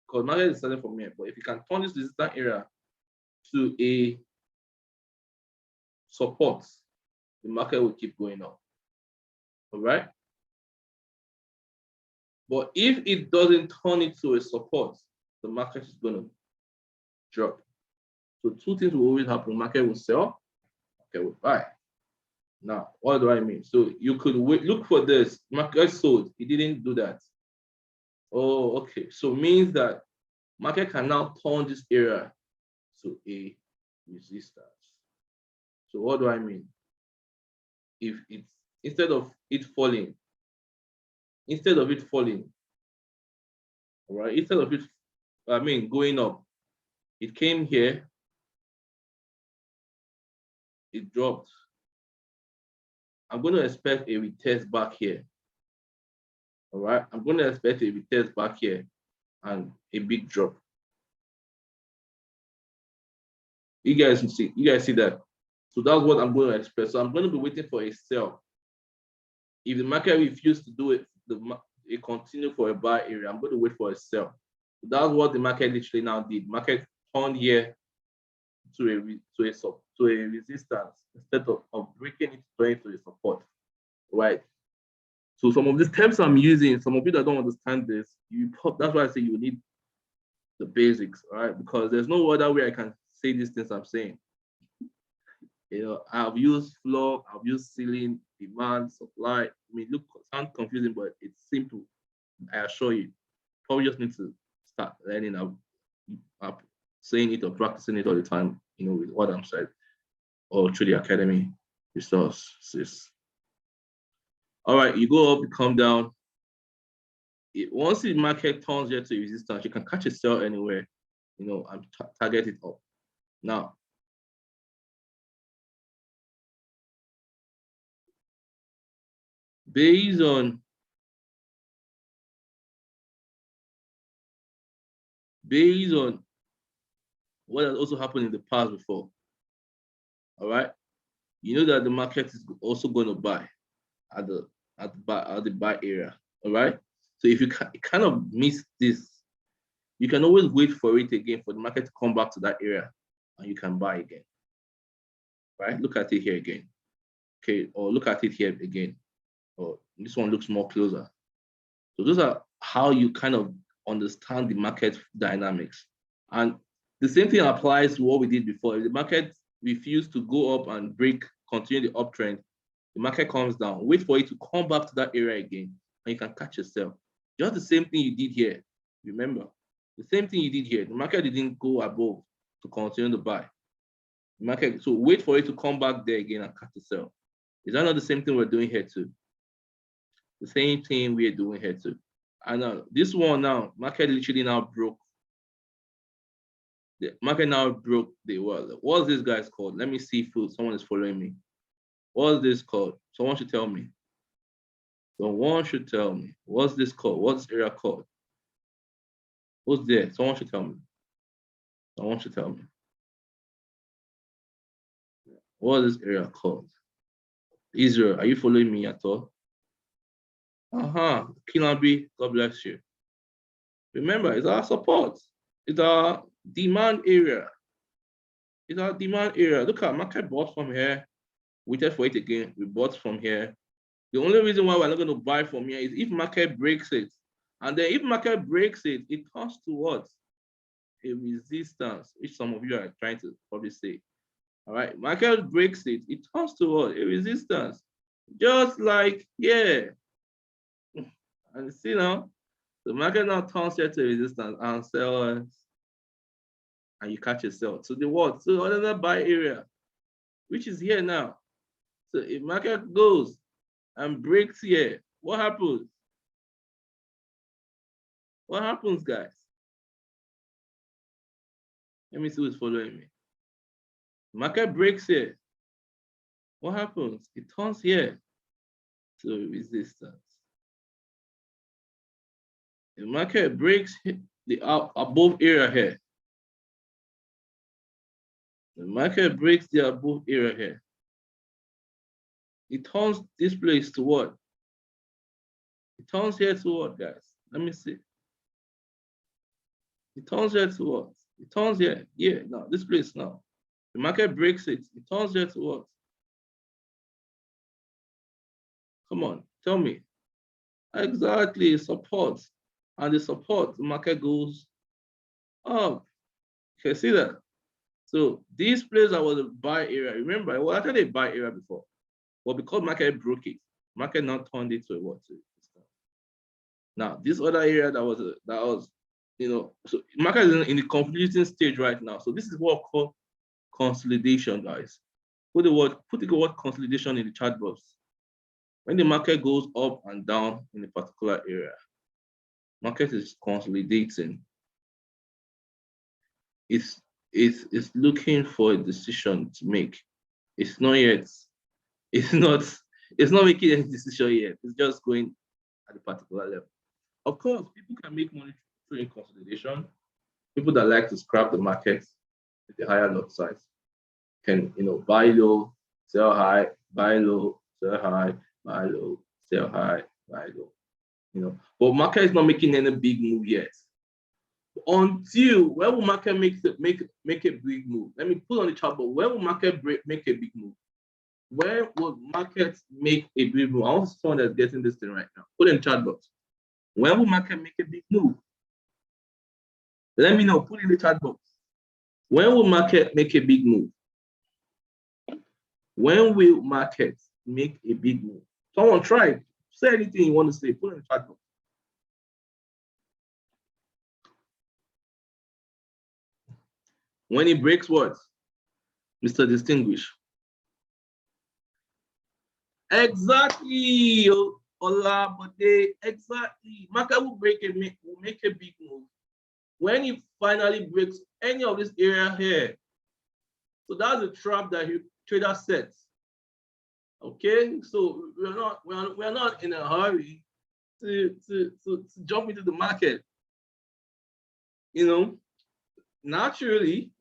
because market is selling from here. But if you can turn this resistance area to a support, the market will keep going up. All right. But if it doesn't turn it to a support, the market is going to drop. So two things will always happen. Market will sell, market will buy. Now, what do I mean? So you could look for this. Market sold. It didn't do that. Oh, okay. So means that market can now turn this area to a resistance. So what do I mean? If it's instead of it falling, all right, instead of it, going up, it came here, it dropped. I'm going to expect a retest back here. All right, I'm going to expect a retest back here and a big drop. You guys see that? So that's what I'm going to expect. So I'm going to be waiting for a sell. If the market refuses to do it, it continue for a buy area, I'm going to wait for a sell. So that's what the market literally now did. Market turned here to a resistance instead of breaking it to a support, right? So some of these terms I'm using, some of you that don't understand this, that's why I say you need the basics, right? Because there's no other way I can say these things I'm saying. You know, I've used floor, I've used ceiling, demand, supply. I mean, sounds confusing, but it's simple. I assure you. Probably just need to start learning up saying it or practicing it all the time, you know, with what I'm saying, or through the academy resources. All right, you go up, you come down. Once the market turns here to resistance, you can catch a sell anywhere, you know, and target it up. Now, based on what has also happened in the past before, all right, you know that the market is also going to buy at the buy area, all right. So if you kind of miss this, you can always wait for it again for the market to come back to that area, and you can buy again, right? Look at it here again, okay, or look at it here again, or this one looks more closer. So those are how you kind of understand the market dynamics. And the same thing applies to what we did before. If the market refused to go up and continue the uptrend, the market comes down. Wait for it to come back to that area again, and you can catch yourself. Just the same thing you did here. Remember, the same thing you did here. The market didn't go above to continue to buy. The market, so wait for it to come back there again and catch yourself. Is that not the same thing we're doing here too? The same thing we are doing here too. And this one now, market literally now broke. The market now broke the world. What's this guy's called? Let me see if someone is following me. What's this called? Someone should tell me. Someone should tell me. What's this called? What's this area called? Who's there? Someone should tell me. Someone should tell me. What is this area called? Israel, are you following me at all? Kinabi, God bless you. Remember, it's our support. It's our demand area. It's our demand area. Look at market bought from here. Waited for it again. We bought from here. The only reason why we're not going to buy from here is if market breaks it. And then if market breaks it, it comes to what? A resistance, which some of you are trying to probably say. All right, market breaks it, it comes to what? A resistance. Just like here. And see now, the market now turns here to resistance and sells, and you catch yourself. So the what? So another buy area, which is here now. So if market goes and breaks here, what happens? What happens, guys? Let me see who's following me. Market breaks here. What happens? It turns here to resistance. The market breaks the above area here. The market breaks the above area here. It turns this place to what? It turns here to what, guys? Let me see. It turns here to what? It turns here. Yeah, now this place now. The market breaks it. It turns here to what? Come on, tell me. Exactly, support. And the support, the market goes up. You can see that. So this place that was a buy area, remember, it was actually a buy area before. But because market broke it, market now turned it to a what? Now, this other area that was, you know, so market is in the consolidating stage right now. So this is what we call consolidation, guys. Put the word consolidation in the chat box. When the market goes up and down in a particular area, market is consolidating. It's looking for a decision to make. It's not yet. It's not making any decision yet. It's just going at a particular level. Of course, people can make money through consolidation. People that like to scrap the market with a higher lot size can, buy low, sell high, buy low, sell high, buy low, sell high, buy low. But market is not making any big move yet. Until when will market make a big move? Let me put on the chart. But when will market make a big move? When will market make a big move? I want someone that's getting this thing right now. Put in the chat box. When will market make a big move? Let me know. Put in the chat box. When will market make a big move? When will market make a big move? Someone try. Say anything you want to say. Put in the chat box. When it breaks what? Mr. Distinguish. Exactly. Exactly. Market will make a big move when it finally breaks any of this area here. So that's the trap that trader sets. Okay, so we're not in a hurry to jump into the market. Naturally,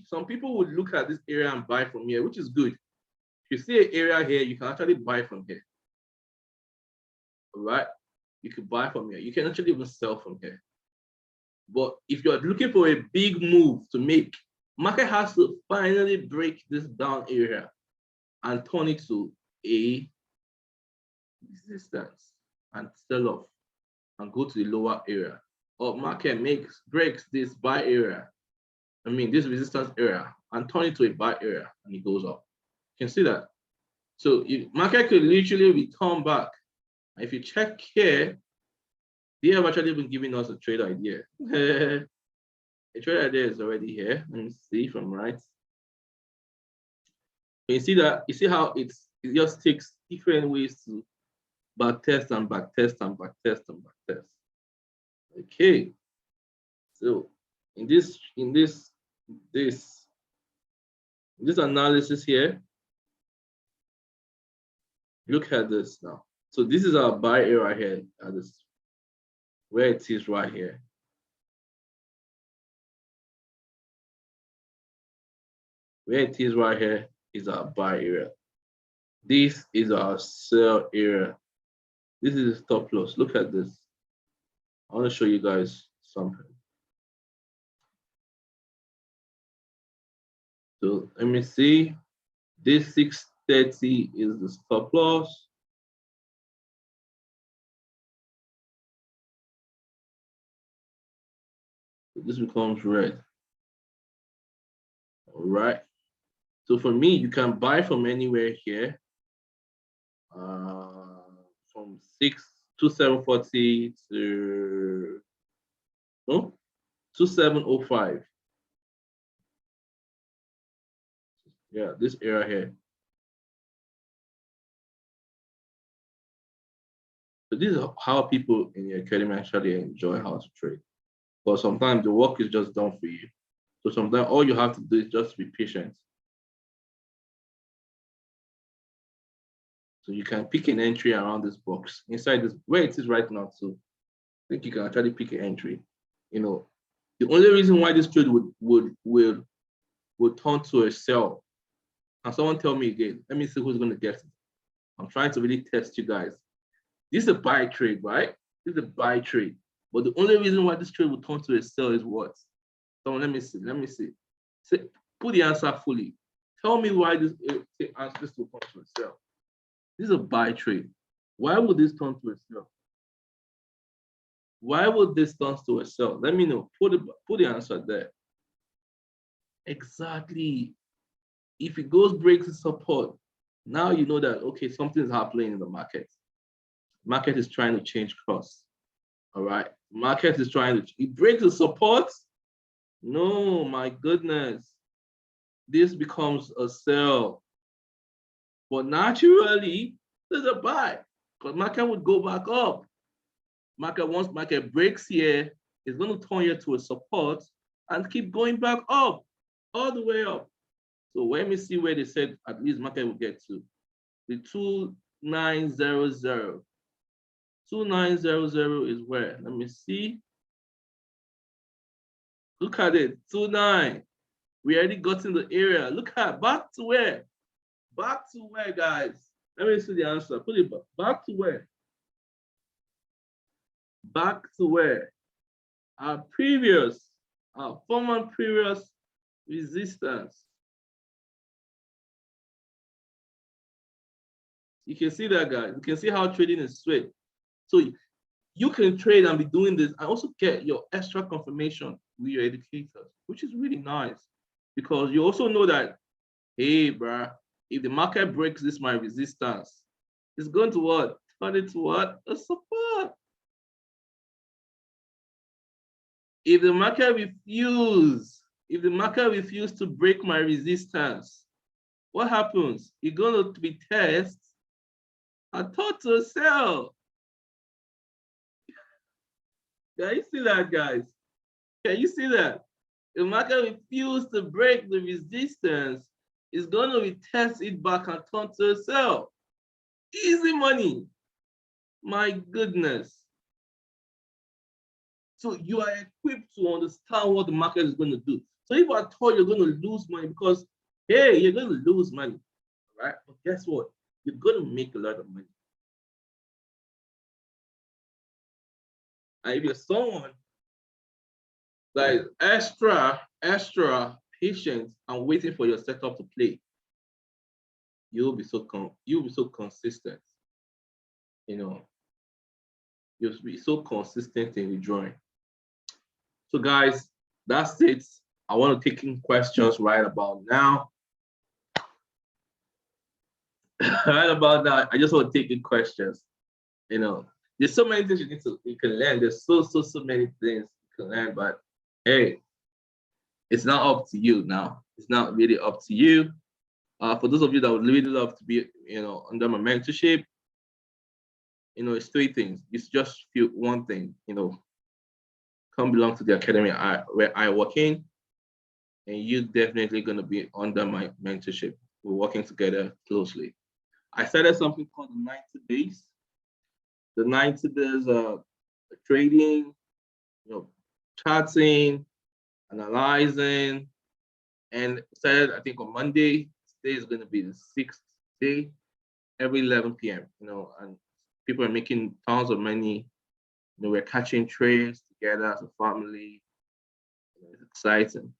some people would look at this area and buy from here, which is good. If you see an area here, you can actually buy from here. All right, you can buy from here. You can actually even sell from here. But if you're looking for a big move to make, market has to finally break this down area and turn it to a resistance and sell off and go to the lower area. Or market breaks this buy area, this resistance area, and turn it to a buy area, and it goes up. You can see that. So market could literally return back. If you check here, they have actually been giving us a trade idea. A trade idea is already here. Let me see from right. You see that? You see how it just takes different ways to backtest and backtest and backtest and backtest. Okay. So in this analysis here, look at this now. So this is our buy area here at this, where it is right here. Where it is right here, is our buy area. This is our sell area. This is the stop loss. Look at this. I want to show you guys something. So let me see. This 630 is the stop loss. So this becomes red. All right. So for me, you can buy from anywhere here. From 740 to 2705. Yeah, this area here. So this is how people in the academy actually enjoy how to trade. But sometimes the work is just done for you. So sometimes all you have to do is just be patient. So you can pick an entry around this box. Inside this, where it is right now too. I think you can actually pick an entry. You know, the only reason why this trade would turn to a sell. And someone tell me again, let me see who's going to get it. I'm trying to really test you guys. This is a buy trade, right? This is a buy trade. But the only reason why this trade will turn to a sell is what? So let me see. Say, put the answer fully. Tell me why this will turn to a sell. This is a buy trade. Why would this turn to a sell? Why would this turn to a sell? Let me know. Put the answer there. Exactly. If it goes breaks the support, now you know that okay, something is happening in the market. Market is trying to change course. All right. Market is trying to it breaks the support. No, my goodness. This becomes a sell. But naturally, there's a buy. Because market would go back up. Once market breaks here, it's going to turn here to a support and keep going back up, all the way up. So let me see where they said at least market will get to. The 2900. 2900 is where? Let me see. Look at it. 29. We already got in the area. Look at back to where? Back to where, guys? Let me see the answer. Put it back to where? Back to where? Our former previous resistance. You can see that, guys. You can see how trading is sweet. So you can trade and be doing this and also get your extra confirmation with your educators, which is really nice because you also know that, hey, bruh, if the market breaks this, my resistance, it's going to what? Turn it to what? A support. If the market refuses to break my resistance, what happens? It's going to be test a total sell. Can you see that, guys? Can you see that? If the market refuses to break the resistance, it's going to retest it back and turn to a sell. Easy money. My goodness. So you are equipped to understand what the market is going to do. So if I thought you're going to lose money because, hey, you're going to lose money, right? But guess what? You're going to make a lot of money. And if you're someone that is extra patient and waiting for your setup to play, you'll be so consistent. You know, you'll be so consistent in withdrawing. So guys, that's it. I want to take in questions right about now. Right about now, I just want to take in questions. You know, there's so many things you can learn. There's so many things you can learn, but hey, it's not up to you now. It's not really up to you. For those of you that would really love to be, under my mentorship, it's three things. It's just one thing, come belong to the academy where I work in, and you're definitely going to be under my mentorship. We're working together closely. I started something called the 90 days. The 90 days of trading, charting, analyzing, and started, I think, on Monday. today is going to be the sixth day, every 11 p.m. And people are making tons of money. We're catching trains together as a family. It's exciting.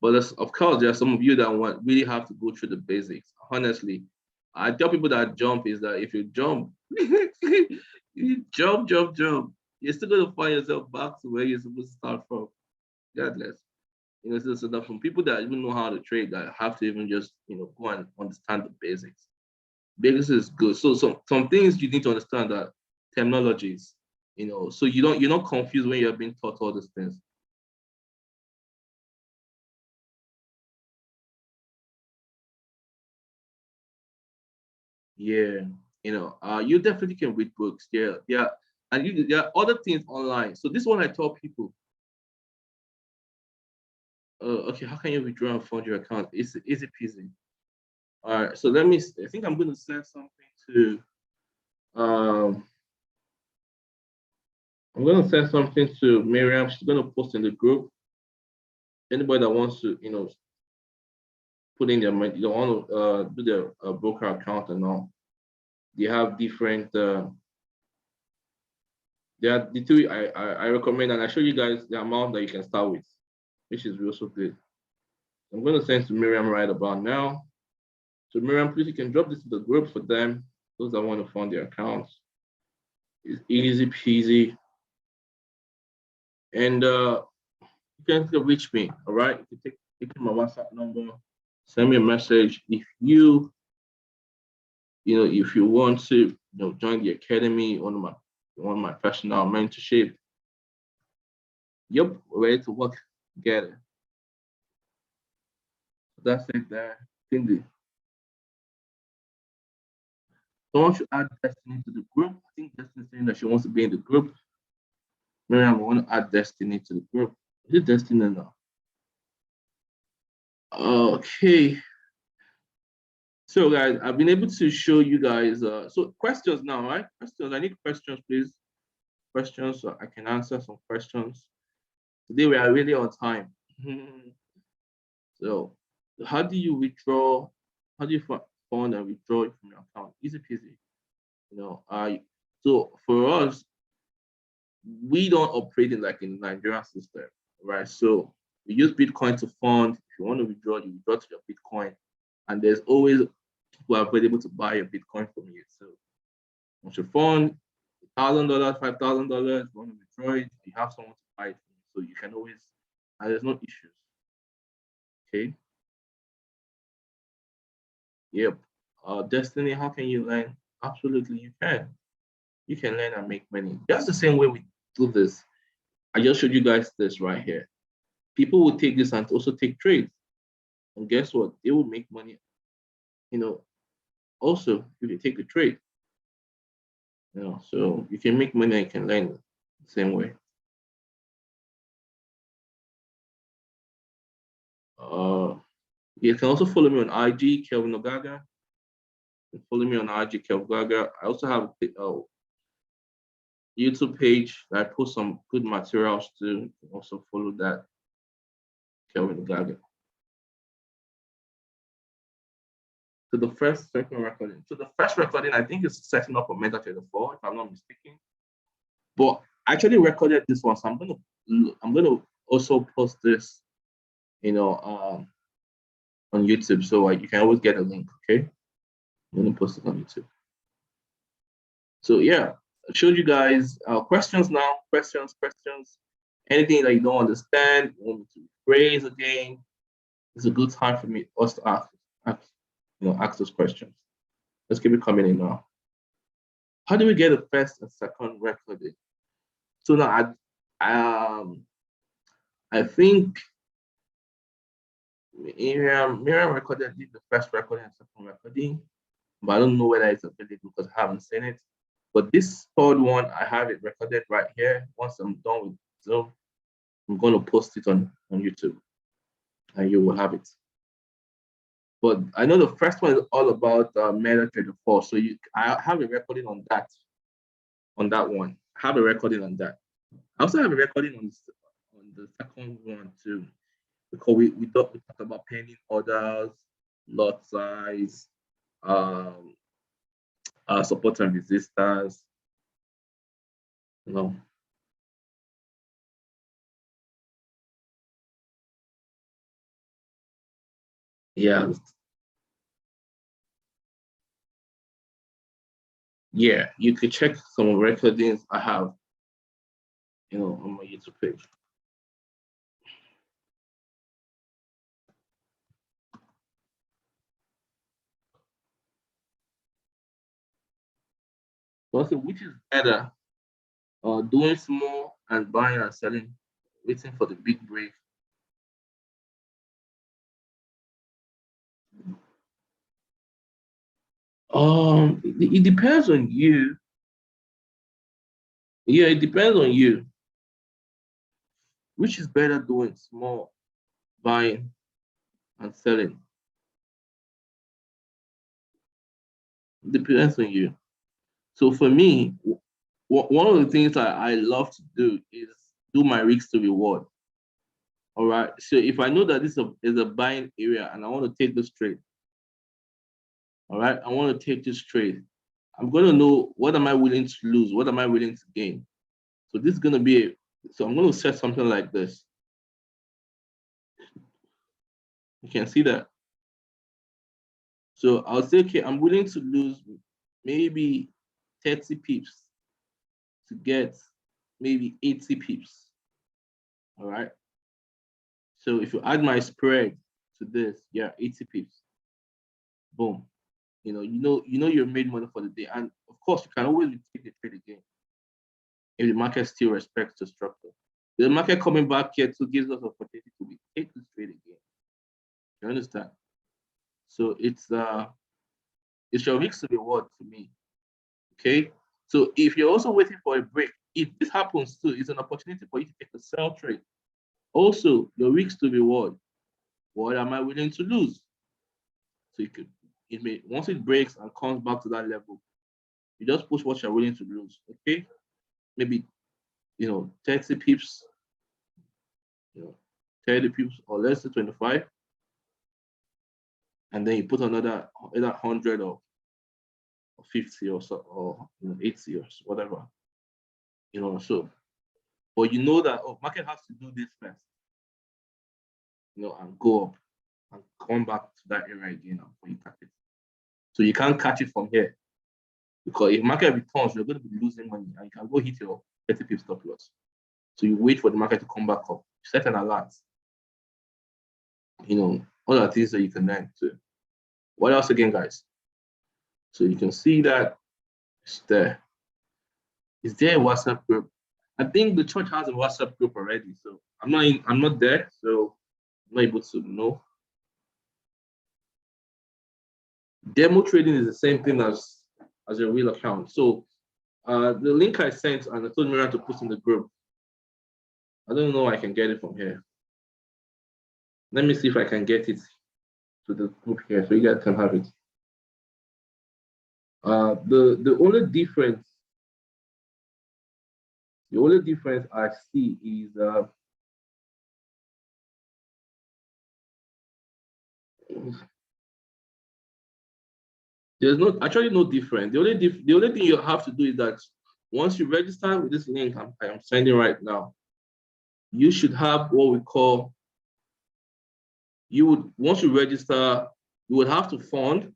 But of course, there are some of you that really have to go through the basics. Honestly, I tell people that jump is that if you jump, you jump, you're still going to find yourself back to where you're supposed to start from, regardless. So that from people that even know how to trade, that have to even just go and understand the basics. Basics is good. So some things you need to understand that terminologies, so you're not confused when you're being taught all these things. Yeah, you definitely can read books. Yeah, and there are other things online. So this one I tell people, okay, how can you withdraw and fund your account? It's easy peasy. All right, so I think I'm going to send something to, um, I'm going to send something to Miriam. She's going to post in the group. Anybody that wants to, put in their money, they want to do their broker account and all. They have different, they are the two I recommend, and I show you guys the amount that you can start with, which is also good. I'm going to send to Miriam right about now. So Miriam, please, you can drop this to the group for them, those that want to fund their accounts. It's easy peasy. And you can reach me, all right? You can take my WhatsApp number, send me a message. If you want to, join the academy, on my personal mentorship. Yep, we're ready to work together. That's it there. Cindy. Someone should add Destiny to the group. I think Destiny saying that she wants to be in the group. Miriam, I want to add Destiny to the group. Is it Destiny now? Okay. So guys, I've been able to show you guys, so questions now, right? Questions, I need questions, please. Questions, so I can answer some questions. Today we are really on time. So how do you withdraw, how do you fund and withdraw it from your account? Easy peasy. So for us, we don't operate in like in the Nigerian system, right? So we use Bitcoin to fund. If you want to withdraw, you withdraw to your Bitcoin. And there's always people available to buy your Bitcoin from you. So once you fund $1,000, $5,000, you want to withdraw it, you have someone to buy it from you. So you can always, and there's no issues. Okay. Yep. Destiny, how can you learn? Absolutely, you can. You can learn and make money. That's the same way we do this. I just showed you guys this right here. People will take this and also take trades. And guess what? They will make money, also if you take a trade. So you can make money and you can learn the same way. You can also follow me on IG, Kelvin Ogaga. Follow me on IG, Kelvin Ogaga. I also have a YouTube page that I post some good materials to. You can also follow that, Kelvin Ogaga. So the second recording. So the first recording, I think, is setting up a MetaTrader 4, if I'm not mistaken. But I actually recorded this one, so I'm gonna also post this, on YouTube, so you can always get a link. Okay, I'm gonna post it on YouTube. So yeah, I showed you guys questions now. Questions. Anything that you don't understand, you want me to rephrase again, it's a good time for us to ask those questions. Let's keep it coming in now. How do we get a first and second recording? So now I think Miriam recorded the first recording and second recording, but I don't know whether it's available because I haven't seen it. But this third one, I have it recorded right here. Once I'm done with Zoom, I'm going to post it on YouTube, and you will have it. But I know the first one is all about MetaTrader 4. So I have a recording on that one. I have a recording on that. I also have a recording on the second one too, because we talk about pending orders, lot size, um, support and resistance, you know. Yeah, yeah, you could check some recordings I have, on my YouTube page. Also, which is better, doing small and buying and selling, waiting for the big break? It depends on you. Yeah, it depends on you. Which is better, doing small buying and selling? It depends on you. So for me, one of the things I love to do is do my risk to reward. All right. So if I know that is a buying area and I want to take this trade, all right, I want to take this trade. I'm going to know what am I willing to lose, what am I willing to gain. So this is going to be so I'm going to set something like this. You can see that. So I'll say, okay, I'm willing to lose maybe 30 pips to get maybe 80 pips. All right. So if you add my spread to this, yeah, 80 pips. Boom. You made money for the day. And of course, you can always take the trade again if the market still respects the structure. The market coming back here to gives us opportunity to take this trade again. You understand? So it's your risk to reward to me. Okay. So if you're also waiting for a break, if this happens too, it's an opportunity for you to take a sell trade. Also, your risk to reward. What am I willing to lose? So it may once it breaks and comes back to that level, you just push what you're willing to lose. Okay. Maybe 30 pips, 30 pips or less than 25, and then you put another either 100 or 50 or so, or 80 or whatever. So but you know that market has to do this first, and go up and come back to that area again before you catch it. So you can't catch it from here because if market returns, you're going to be losing money and you can go hit your 30 pip stop loss. So you wait for the market to come back up, set an alert. All the things that you can learn too. What else again, guys? So you can see that it's there. Is there a WhatsApp group? I think the church has a WhatsApp group already. So I'm not there, so I'm not able to know. Demo trading is the same thing as a real account. So the link I sent and I told Miriam to put in the group. I don't know I can get it from here. Let me see if I can get it to the group here so you guys can have it. The only difference I see is there's no difference. The only thing you have to do is that once you register with this link I am sending right now, you should have what we call once you register, you would have to fund.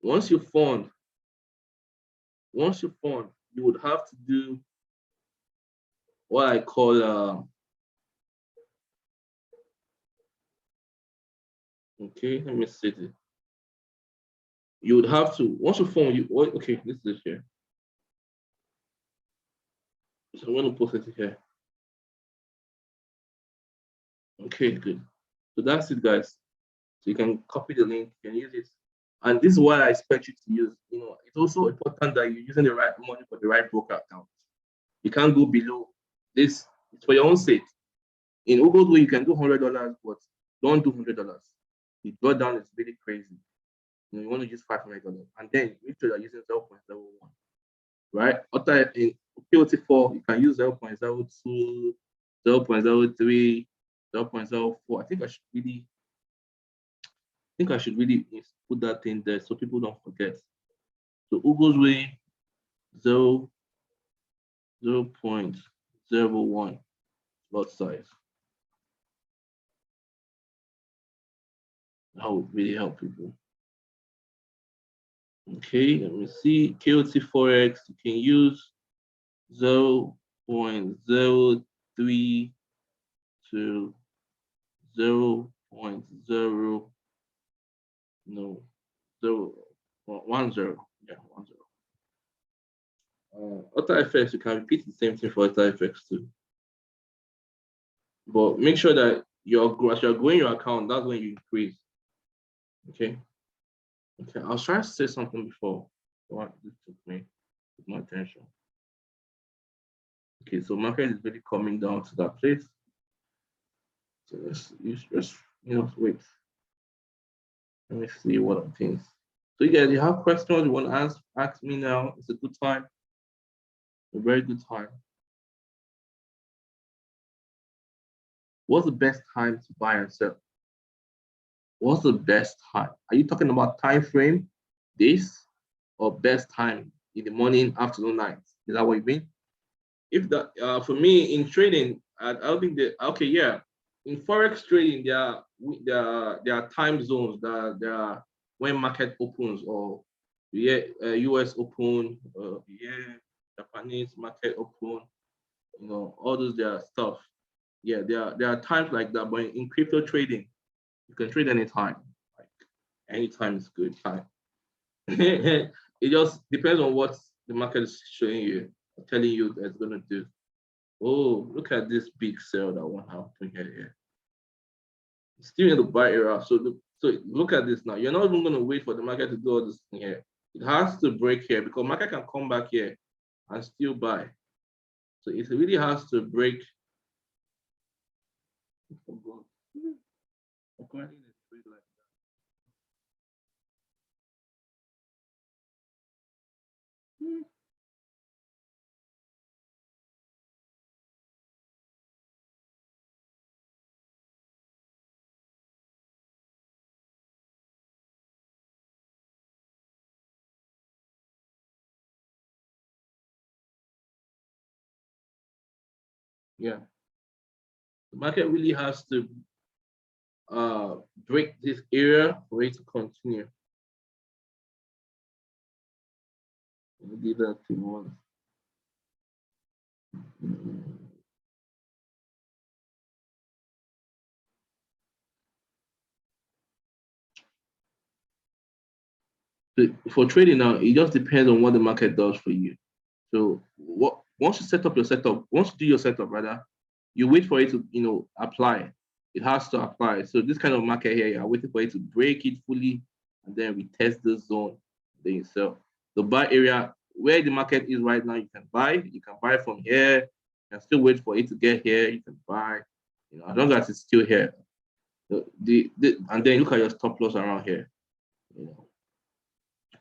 Once you fund, you would have to do what I call okay, let me see it. You would have to once you fund okay, this is here. So I'm going to post it here. Okay, good. So that's it, guys. So you can copy the link, you can use it. And this is what I expect you to use. It's also important that you're using the right money for the right broker account. You can't go below this. It's for your own sake. In Ugo's way, you can do $100, but don't do $100. The drawdown is really crazy. You want to use $500, and then make sure you're using 0.01. Right? After in POT4, you can use 0.02, 0.03, 0.04. I think think I should really put that in there so people don't forget. So Ugo's way 0.01 lot size. That would really help people. Okay, let me see. KOT Forex, you can use 0.03 to 0.0, no, 0.10. Yeah, 10. Other effects, you can repeat the same thing for other effects too. But make sure that as you're growing your account, that's when you increase. Okay. Okay, I was trying to say something before. What this took my attention. Okay, so market is really coming down to that place. So let's just wait. Let me see what are things. So you guys, you have questions you want to ask me now. It's a good time. A very good time. What's the best time to buy and sell? What's the best time? Are you talking about time frame, days, or best time in the morning, afternoon, night? Is that what you mean? If that for me in trading, I don't think that okay, yeah. In forex trading, there are time zones that there are when market opens or US open, Japanese market open, all those their stuff. Yeah, there are times like that, but in crypto trading, you can trade anytime. Like anytime is good time. It just depends on what the market is showing you, telling you that it's gonna do. Oh, look at this big sell that one happened here. It's still in the buy area. So look at this now. You're not even gonna wait for the market to do all this thing here. It has to break here because market can come back here and still buy. So it really has to break. Yeah, the market really has to break this area for it to continue. Did that thing once. For trading now, it just depends on what the market does for you. So once you set up your setup, once you do your setup, rather, you wait for it to apply. It has to apply. So this kind of market here, you're waiting for it to break it fully, and then we test the zone, then you sell. The buy area where the market is right now, you can buy. You can buy from here. You can still wait for it to get here. You can buy. As long as it's still here. And then look at your stop loss around here.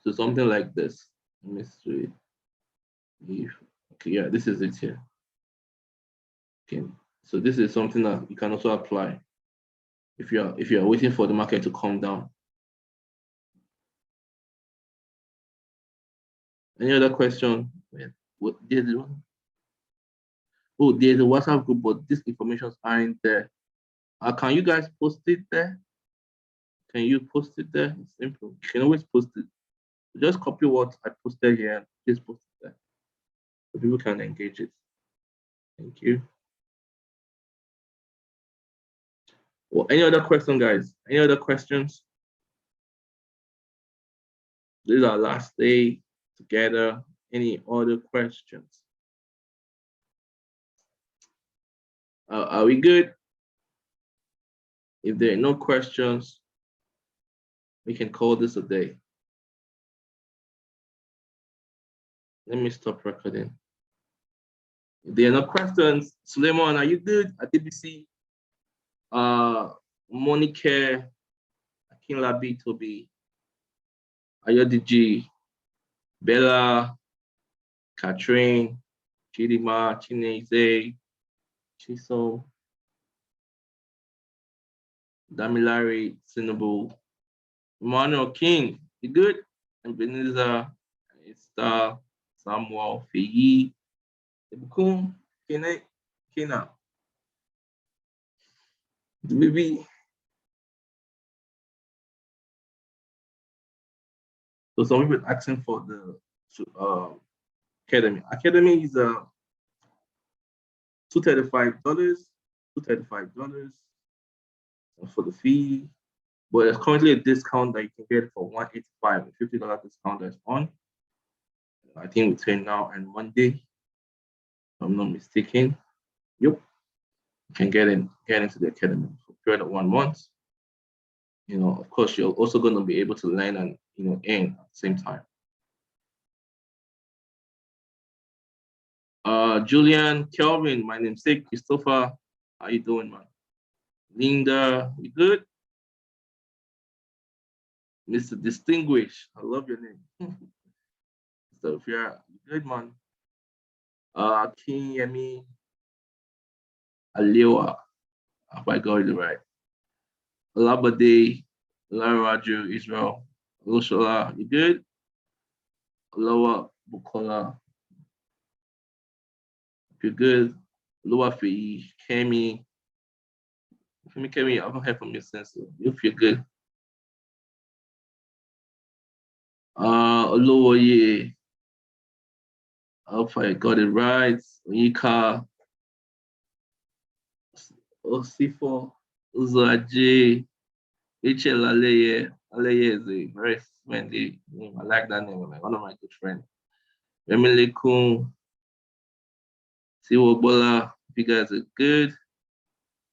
So something like this. Let me see. Okay, yeah, this is it here. Okay, so this is something that you can also apply if you're waiting for the market to come down. Any other question? Oh, there's a WhatsApp group, but these informations aren't there. Can you guys post it there? Can you post it there? It's simple. You can always post it. Just copy what I posted here and just post it there so people can engage it. Thank you. Well, any other question, guys? Any other questions? This is our last day together. Any other questions? Are we good? If there are no questions, we can call this a day. Let me stop recording. If there are no questions, Suleiman, are you good? At DBC, Monica, Akinlabi, Toby, Ayodiji, Bella, Catherine, Chidima, Chineze, Chiso, Damilari, Sinobu, Emmanuel King, you good? Ebenezer, Esther, Samuel, Feyi, Ebukum, Kene, Kena. The baby. So some people asking for the academy. Academy is $235, $235 for the fee. But there's currently a discount that you can get for $185, a $50 discount that's on. I think between now and Monday, if I'm not mistaken. Yep, you can get into the academy for a period of 1 month. Of course, you're also going to be able to learn and earn at the same time. Julian, Kelvin, my namesake, Christopher, how you doing, man? Linda, you good? Mr. Distinguished, I love your name. Sophia, you good, man? King Yemi, Aliwa, if I got it right. Labade, Laraju, Israel, Loshola, you good? Lower Bukola, if you're good. Lower Fei, Kemi, Kemi, I haven't heard from you since. So if you're good. Olowoye, I hope I got it right. Oyika, Osifo, Uzoaje, Rachel Aleye. Aleye is a very friendly name. I like that name. One of my good friends. Emily Kun, Siwo Bola, you guys are good.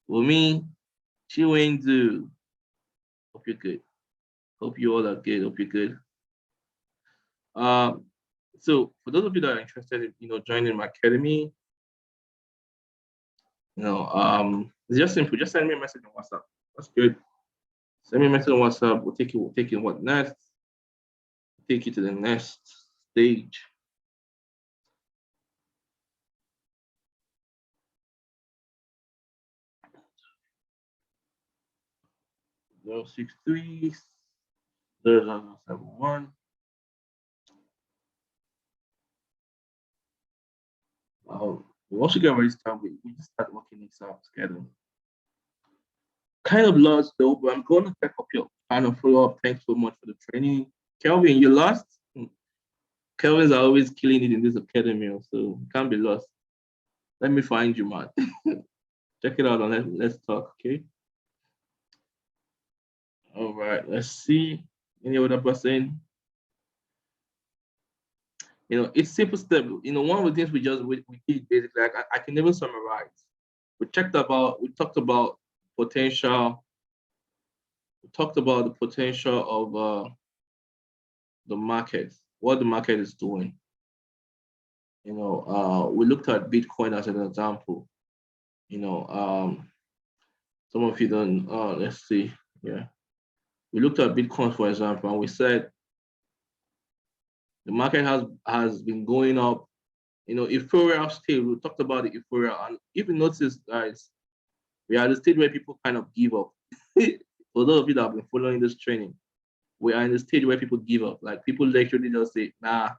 For me, Chiwendu, hope you're good. Hope you all are good. Hope you're good. So for those of you that are interested in joining my academy, it's just simple. Just send me a message on WhatsApp. That's good. Send me a message on WhatsApp. We'll take you what next? Take you to the next stage. 063 0071. Once you get ready to start, we just start working this out together. Kind of lost though, but I'm going to check up your kind of follow up. Thanks so much for the training. Kelvin, you lost? Kelvins are always killing it in this academy, so you can't be lost. Let me find you, man. Check it out and let's talk, okay? All right, let's see. Any other person? It's simple step. One of the things we did basically, I can never summarize. We talked about potential. We talked about the potential of the market, what the market is doing. We looked at Bitcoin as an example. Some of you don't. Let's see. Yeah, we looked at Bitcoin for example, and we said the market has been going up. Euphoria state. We talked about the euphoria, and if you notice, guys, we are at the stage where people kind of give up. For those of you that have been following this training, we are in the stage where people give up. Like people literally just say, "Nah,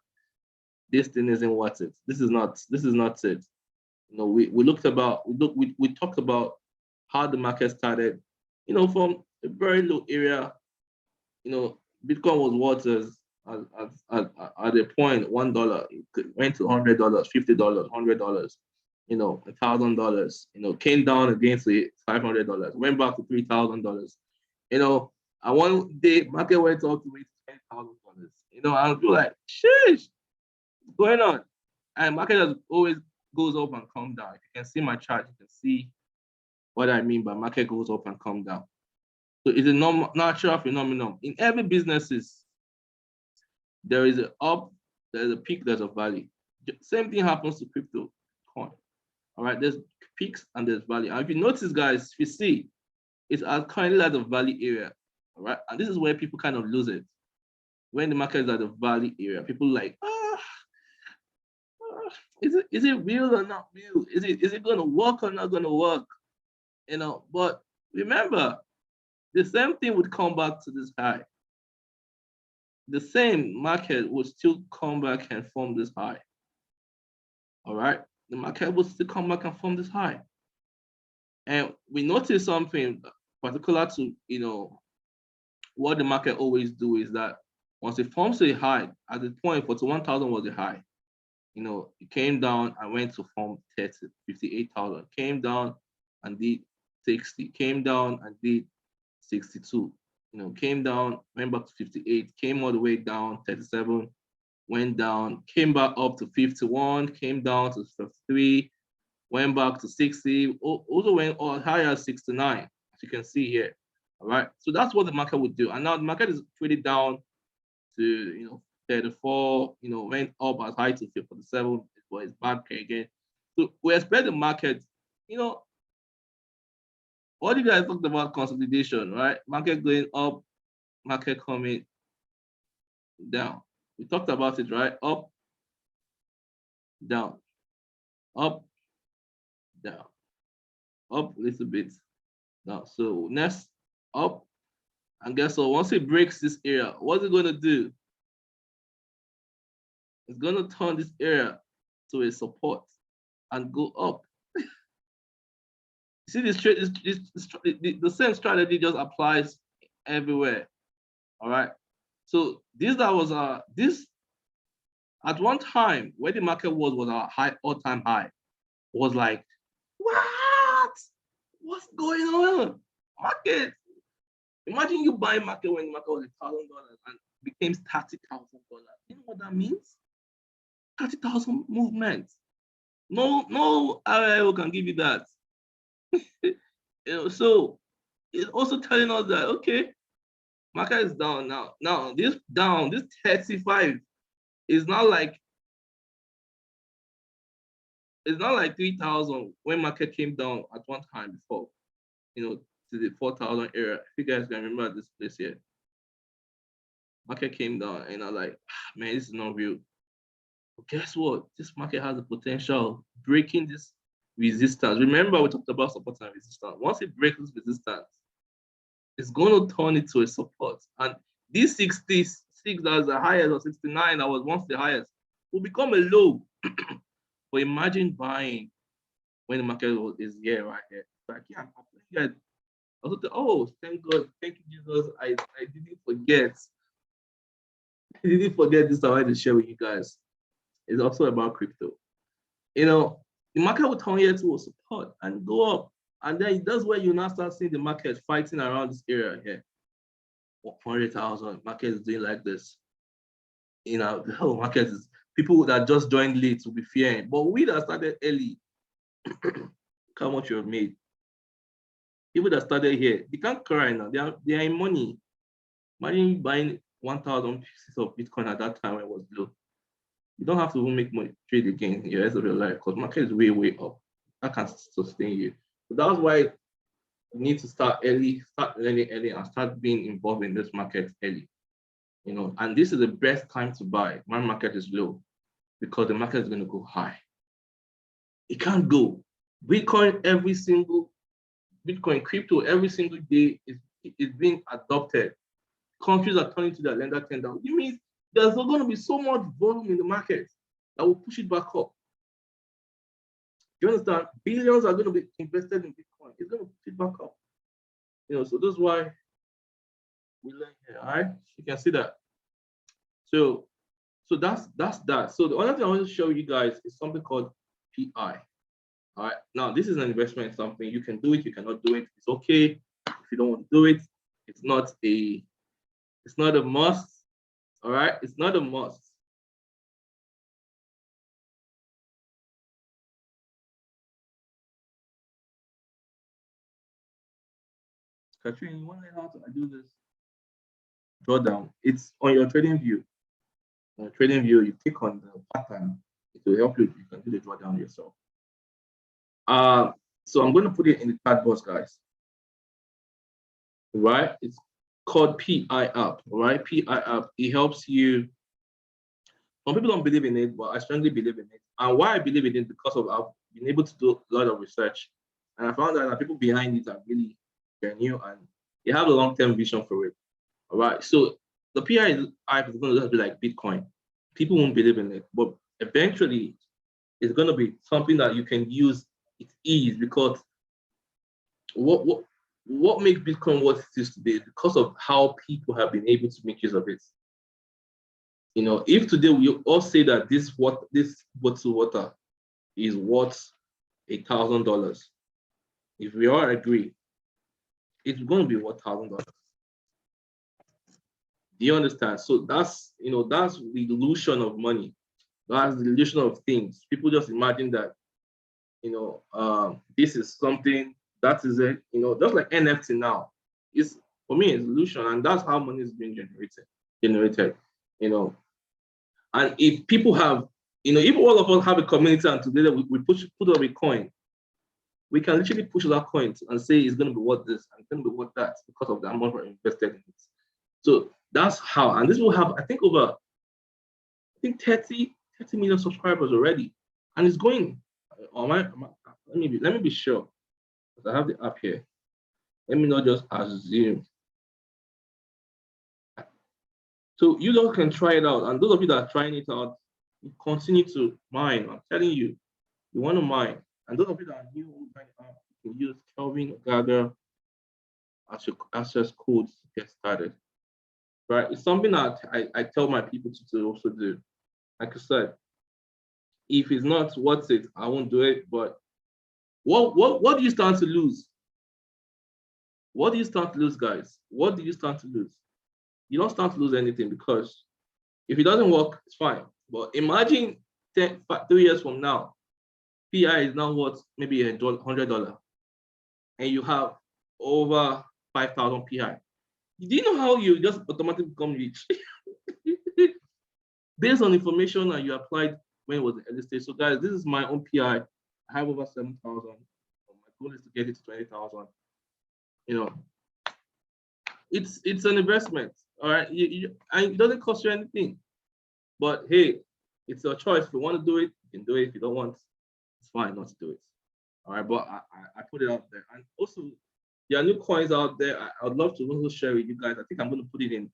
this thing isn't worth it. This is not it." We talked about how the market started. From a very low area. Bitcoin was worth at a point $1. It went to $100, $50, $100. $1,000. Came down again to $500. Went back to $3,000. And one day market went all the way to $10,000. I feel like, sheesh, what's going on? And market always goes up and comes down. If you can see my chart, you can see what I mean by market goes up and comes down. So it's a natural phenomenon. In every businesses, there is an up, there's a peak, there's a valley. Same thing happens to crypto coin. All right, there's peaks and there's valley. And if you notice, guys, if you see, it's currently at the valley area. All right, and this is where people kind of lose it. When the market is at the valley area, people like, is it real or not real? Is it gonna work or not gonna work? But remember, the same thing would come back to this high. the same market will still come back and form this high. All right, the market will still come back and form this high. And we notice something particular to, what the market always do is that once it forms a high, at the point 41,000 was the high. It came down and went to form 58,000. Came down and did 60. Came down and did 62. Came down, went back to 58. Came all the way down 37. Went down. Came back up to 51. Came down to 53. Went back to 60. Also went all higher 69, as you can see here. All right. So that's what the market would do. And now the market is pretty down to 34, went up as high to 47, but it's back again. So we expect the market, what you guys talked about consolidation, right? Market going up, market coming down. We talked about it, right? Up, down, up, down, up a little bit down. So next, up, and guess what? Once it breaks this area, what's it going to do? It's going to turn this area to a support and go up. See, the same strategy just applies everywhere. All right. So this at one time where the market was our high all-time high, was like, what's going on? Market. Imagine you buy market when the market was $1,000 and became $30,000. You know what that means? 30,000 movements. No RIO can give you that. So it's also telling us that, okay, market is down now. Now this 35 is not like 3,000 when market came down at one time before, to the 4,000 area. If you guys can remember this place here, market came down and I'm like, man, this is not real. But guess what? This market has the potential of breaking this resistance. Remember, we talked about support and resistance. Once it breaks this resistance, it's going to turn it to a support. And this 66 that was the highest, or 69 that was once the highest, will become a low. But imagine buying when the market is here, right here. Like, yeah, I thought, oh, thank God, thank you, Jesus. I didn't forget. I didn't forget this. I wanted to share with you guys. It's also about crypto. The market will turn here to a support and go up. And then that's where you now start seeing the market fighting around this area here. 400,000, market is doing like this. The whole market is, people that just joined late will be fearing. But we that started early, look how much you have made. People that started here, they can't cry now. They are in money. Imagine buying 1,000 pieces of Bitcoin at that time when it was low. You don't have to even make money, trade again in the rest of your life, because market is way, way up. That can sustain you. So that's why you need to start early, start learning early, and start being involved in this market early. And this is the best time to buy when market is low, because the market is going to go high. It can't go. Bitcoin, crypto, every single day is being adopted. Countries are turning to their lender tender. It means there's not going to be so much volume in the market that will push it back up. Do you understand? Billions are going to be invested in Bitcoin. It's going to push it back up. So that's why we learn here. All right, you can see that. So that's that. So the other thing I want to show you guys is something called PI. All right. Now this is an investment in something. You can do it. You cannot do it. It's okay. If you don't want to do it, it's not a must. All right. It's not a must. Katrina, you want to know how to do this? Drawdown. It's on your trading view. On trading view, you click on the pattern. It will help you. You can do the drawdown yourself. So I'm going to put it in the chat box, guys. Right? It's called PI app. Right? PI app. It helps you. Some people don't believe in it, but I strongly believe in it. And why I believe in it, because of I've been able to do a lot of research, and I found that the people behind it are really genuine and they have a long-term vision for it. All right. So the PI hype is going to just be like Bitcoin. People won't believe in it, but eventually it's going to be something that you can use with ease, because what makes Bitcoin what it is today is because of how people have been able to make use of it. You know, if today we all say that this bottled water is worth $1,000, if we all agree, it's going to be worth $1,000. Do you understand? So that's the illusion of money. That's the illusion of things. People just imagine that this is something, that is it. Just like NFT now. It's, for me, it's illusion, and that's how money is being generated. And if people have, if all of us have a community and together we put up a coin, we can literally push that coin and say it's going to be worth this and it's going to be worth that because of the amount we're invested in it. So that's how, and this will have, I think, over 30 million subscribers already, and it's going. Let me be sure, because I have the app here. Let me not just assume. So you guys can try it out, and those of you that are trying it out, continue to mine. I'm telling you, you want to mine. And those of you that are new, you can use Kelvin Gather as your access code to get started. Right? It's something that I tell my people to also do. Like I said, if it's not worth it, I won't do it. But what do you stand to lose? What do you stand to lose, guys? What do you stand to lose? You don't stand to lose anything, because if it doesn't work, it's fine. But imagine 3 years from now, PI is now worth maybe $100, and you have over 5,000 PI. Do you know how you just automatically become rich? Based on information that you applied when it was in early stage. So guys, this is my own PI. I have over 7,000. My goal is to get it to 20,000. It's an investment, all right? And it doesn't cost you anything. But hey, it's your choice. If you want to do it, you can do it. If you don't want, it's fine not to do it. All right, but I put it out there. And also, there are new coins out there. I would love to also share with you guys. I think I'm going to put it in.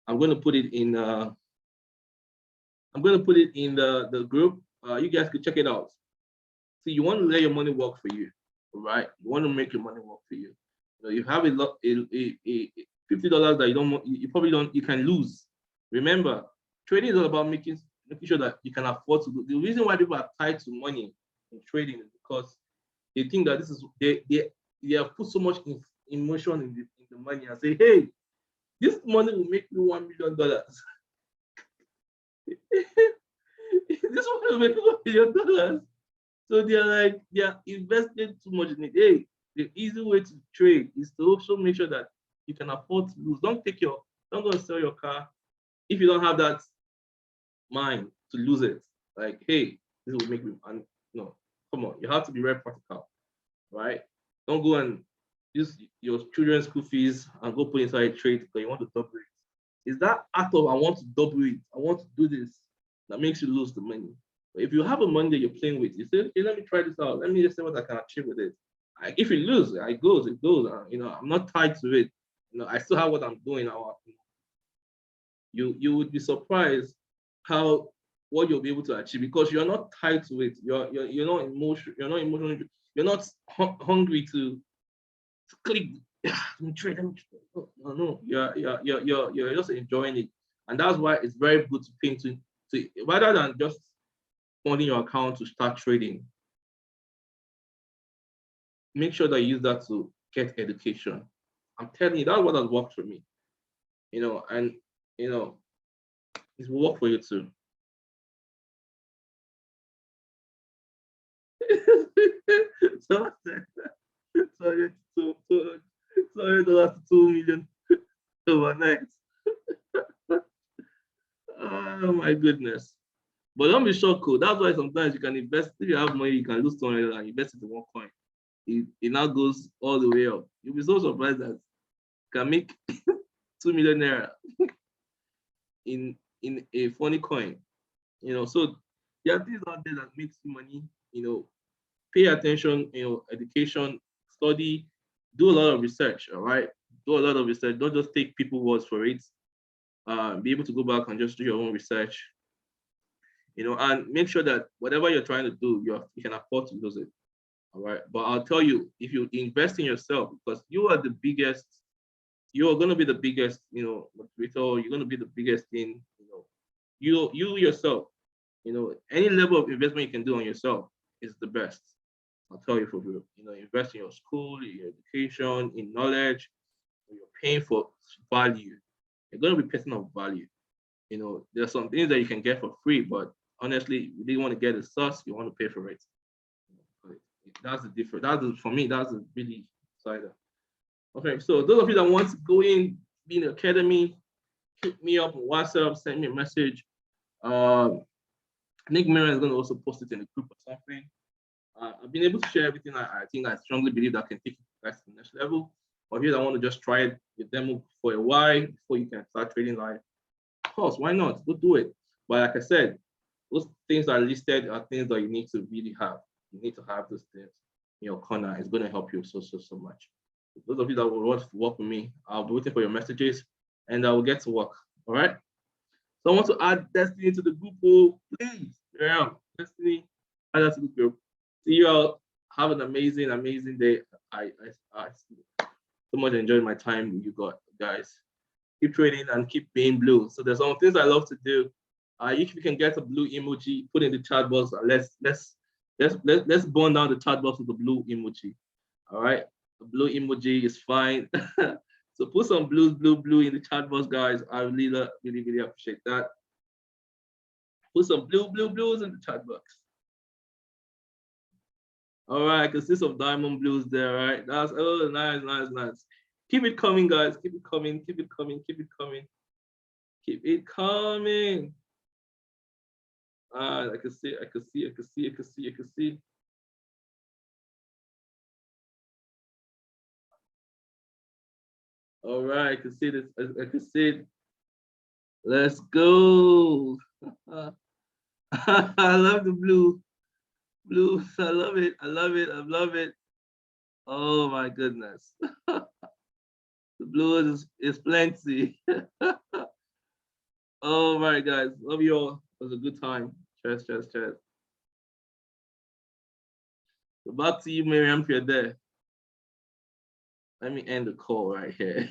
I'm going to put it in the group. You guys can check it out. See, you want to let your money work for you, right? You want to make your money work for you. You have $50 that you probably don't, you can lose. Remember, trading is all about making sure that you can afford to do. The reason why people are tied to money in trading is because they think that they have put so much emotion in the money and say, hey, this money will make me $1 million. This one will make $1 million. So they are invested too much in it. Hey, the easy way to trade is to also make sure that you can afford to lose. Don't go and sell your car if you don't have that mind to lose it. Like, hey, this will make me, no, come on, you have to be very practical, right? Don't go and use your children's school fees and go put inside a trade because you want to double it. Is that act of I want to double it, I want to do this, that makes you lose the money? But if you have a money that you're playing with, you say, okay, let me try this out. Let me just see what I can achieve with it. If you lose, it goes. I'm not tied to it. I still have what I'm doing now. You would be surprised what you'll be able to achieve, because you're not tied to it. You're not emotional. You're not hungry to click and trade. No. You're just enjoying it, and that's why it's very good to pay to rather than just funding your account to start trading. Make sure that you use that to get education. I'm telling you, that's what has worked for me. And it will work for you too. Sorry, $2 million overnight. Oh my goodness. But don't be shocked, cool. That's why sometimes you can invest, if you have money, you can lose $200 and invest it in one coin. It now goes all the way up. You'll be so surprised that you can make 2 million naira in a funny coin. So there are things out there that makes you money. Pay attention, education, study, do a lot of research, all right? Do a lot of research. Don't just take people's words for it. Be able to go back and just do your own research, and make sure that whatever you're trying to do, you can afford to lose it. All right. But I'll tell you, if you invest in yourself, because you are the biggest, you are going to be the biggest, motivator, you're going to be the biggest thing, you yourself, any level of investment you can do on yourself is the best. I'll tell you for real. Invest in your school, in your education, in knowledge. You're paying for value. You're going to be person of value. There's some things that you can get for free, but honestly, you didn't want to get the sauce, you want to pay for it. That's the difference. For me, that's a really exciting. Okay, so those of you that want to go in, be in the academy, hit me up on WhatsApp, send me a message. Nick Miriam is going to also post it in the group or something. I've been able to share everything I think I strongly believe that can take you guys to the next level. For you that want to just try it, your demo for a while before you can start trading live, of course, why not? Go do it. But like I said, those things that are listed are things that you need to really have. You need to have those things in your corner. It's going to help you so much. Those of you that will want to work with me, I'll be waiting for your messages and I will get to work. All right. So I want to add Destiny to the group. Oh, please. Yeah, Destiny, add that to the group. See you all. Have an amazing, amazing day. I so much enjoyed my time with you guys. Keep trading and keep being blue. So there's some things I love to do. If you can get a blue emoji, put in the chat box. Let's burn down the chat box with the blue emoji. All right, the blue emoji is fine. So put some blue in the chat box, guys. I really appreciate that. Put some blues in the chat box. All right, I can see some diamond blues there, right? That's nice. Keep it coming, guys. Keep it coming. Keep it coming. I can see. All right, I can see this. I can see it. Let's go. I love the blue. Blues. I love it. Oh my goodness. The blues is plenty. All right, guys. Love you all. It was a good time. Cheers. So back to you, Miriam, if you're there. Let me end the call right here.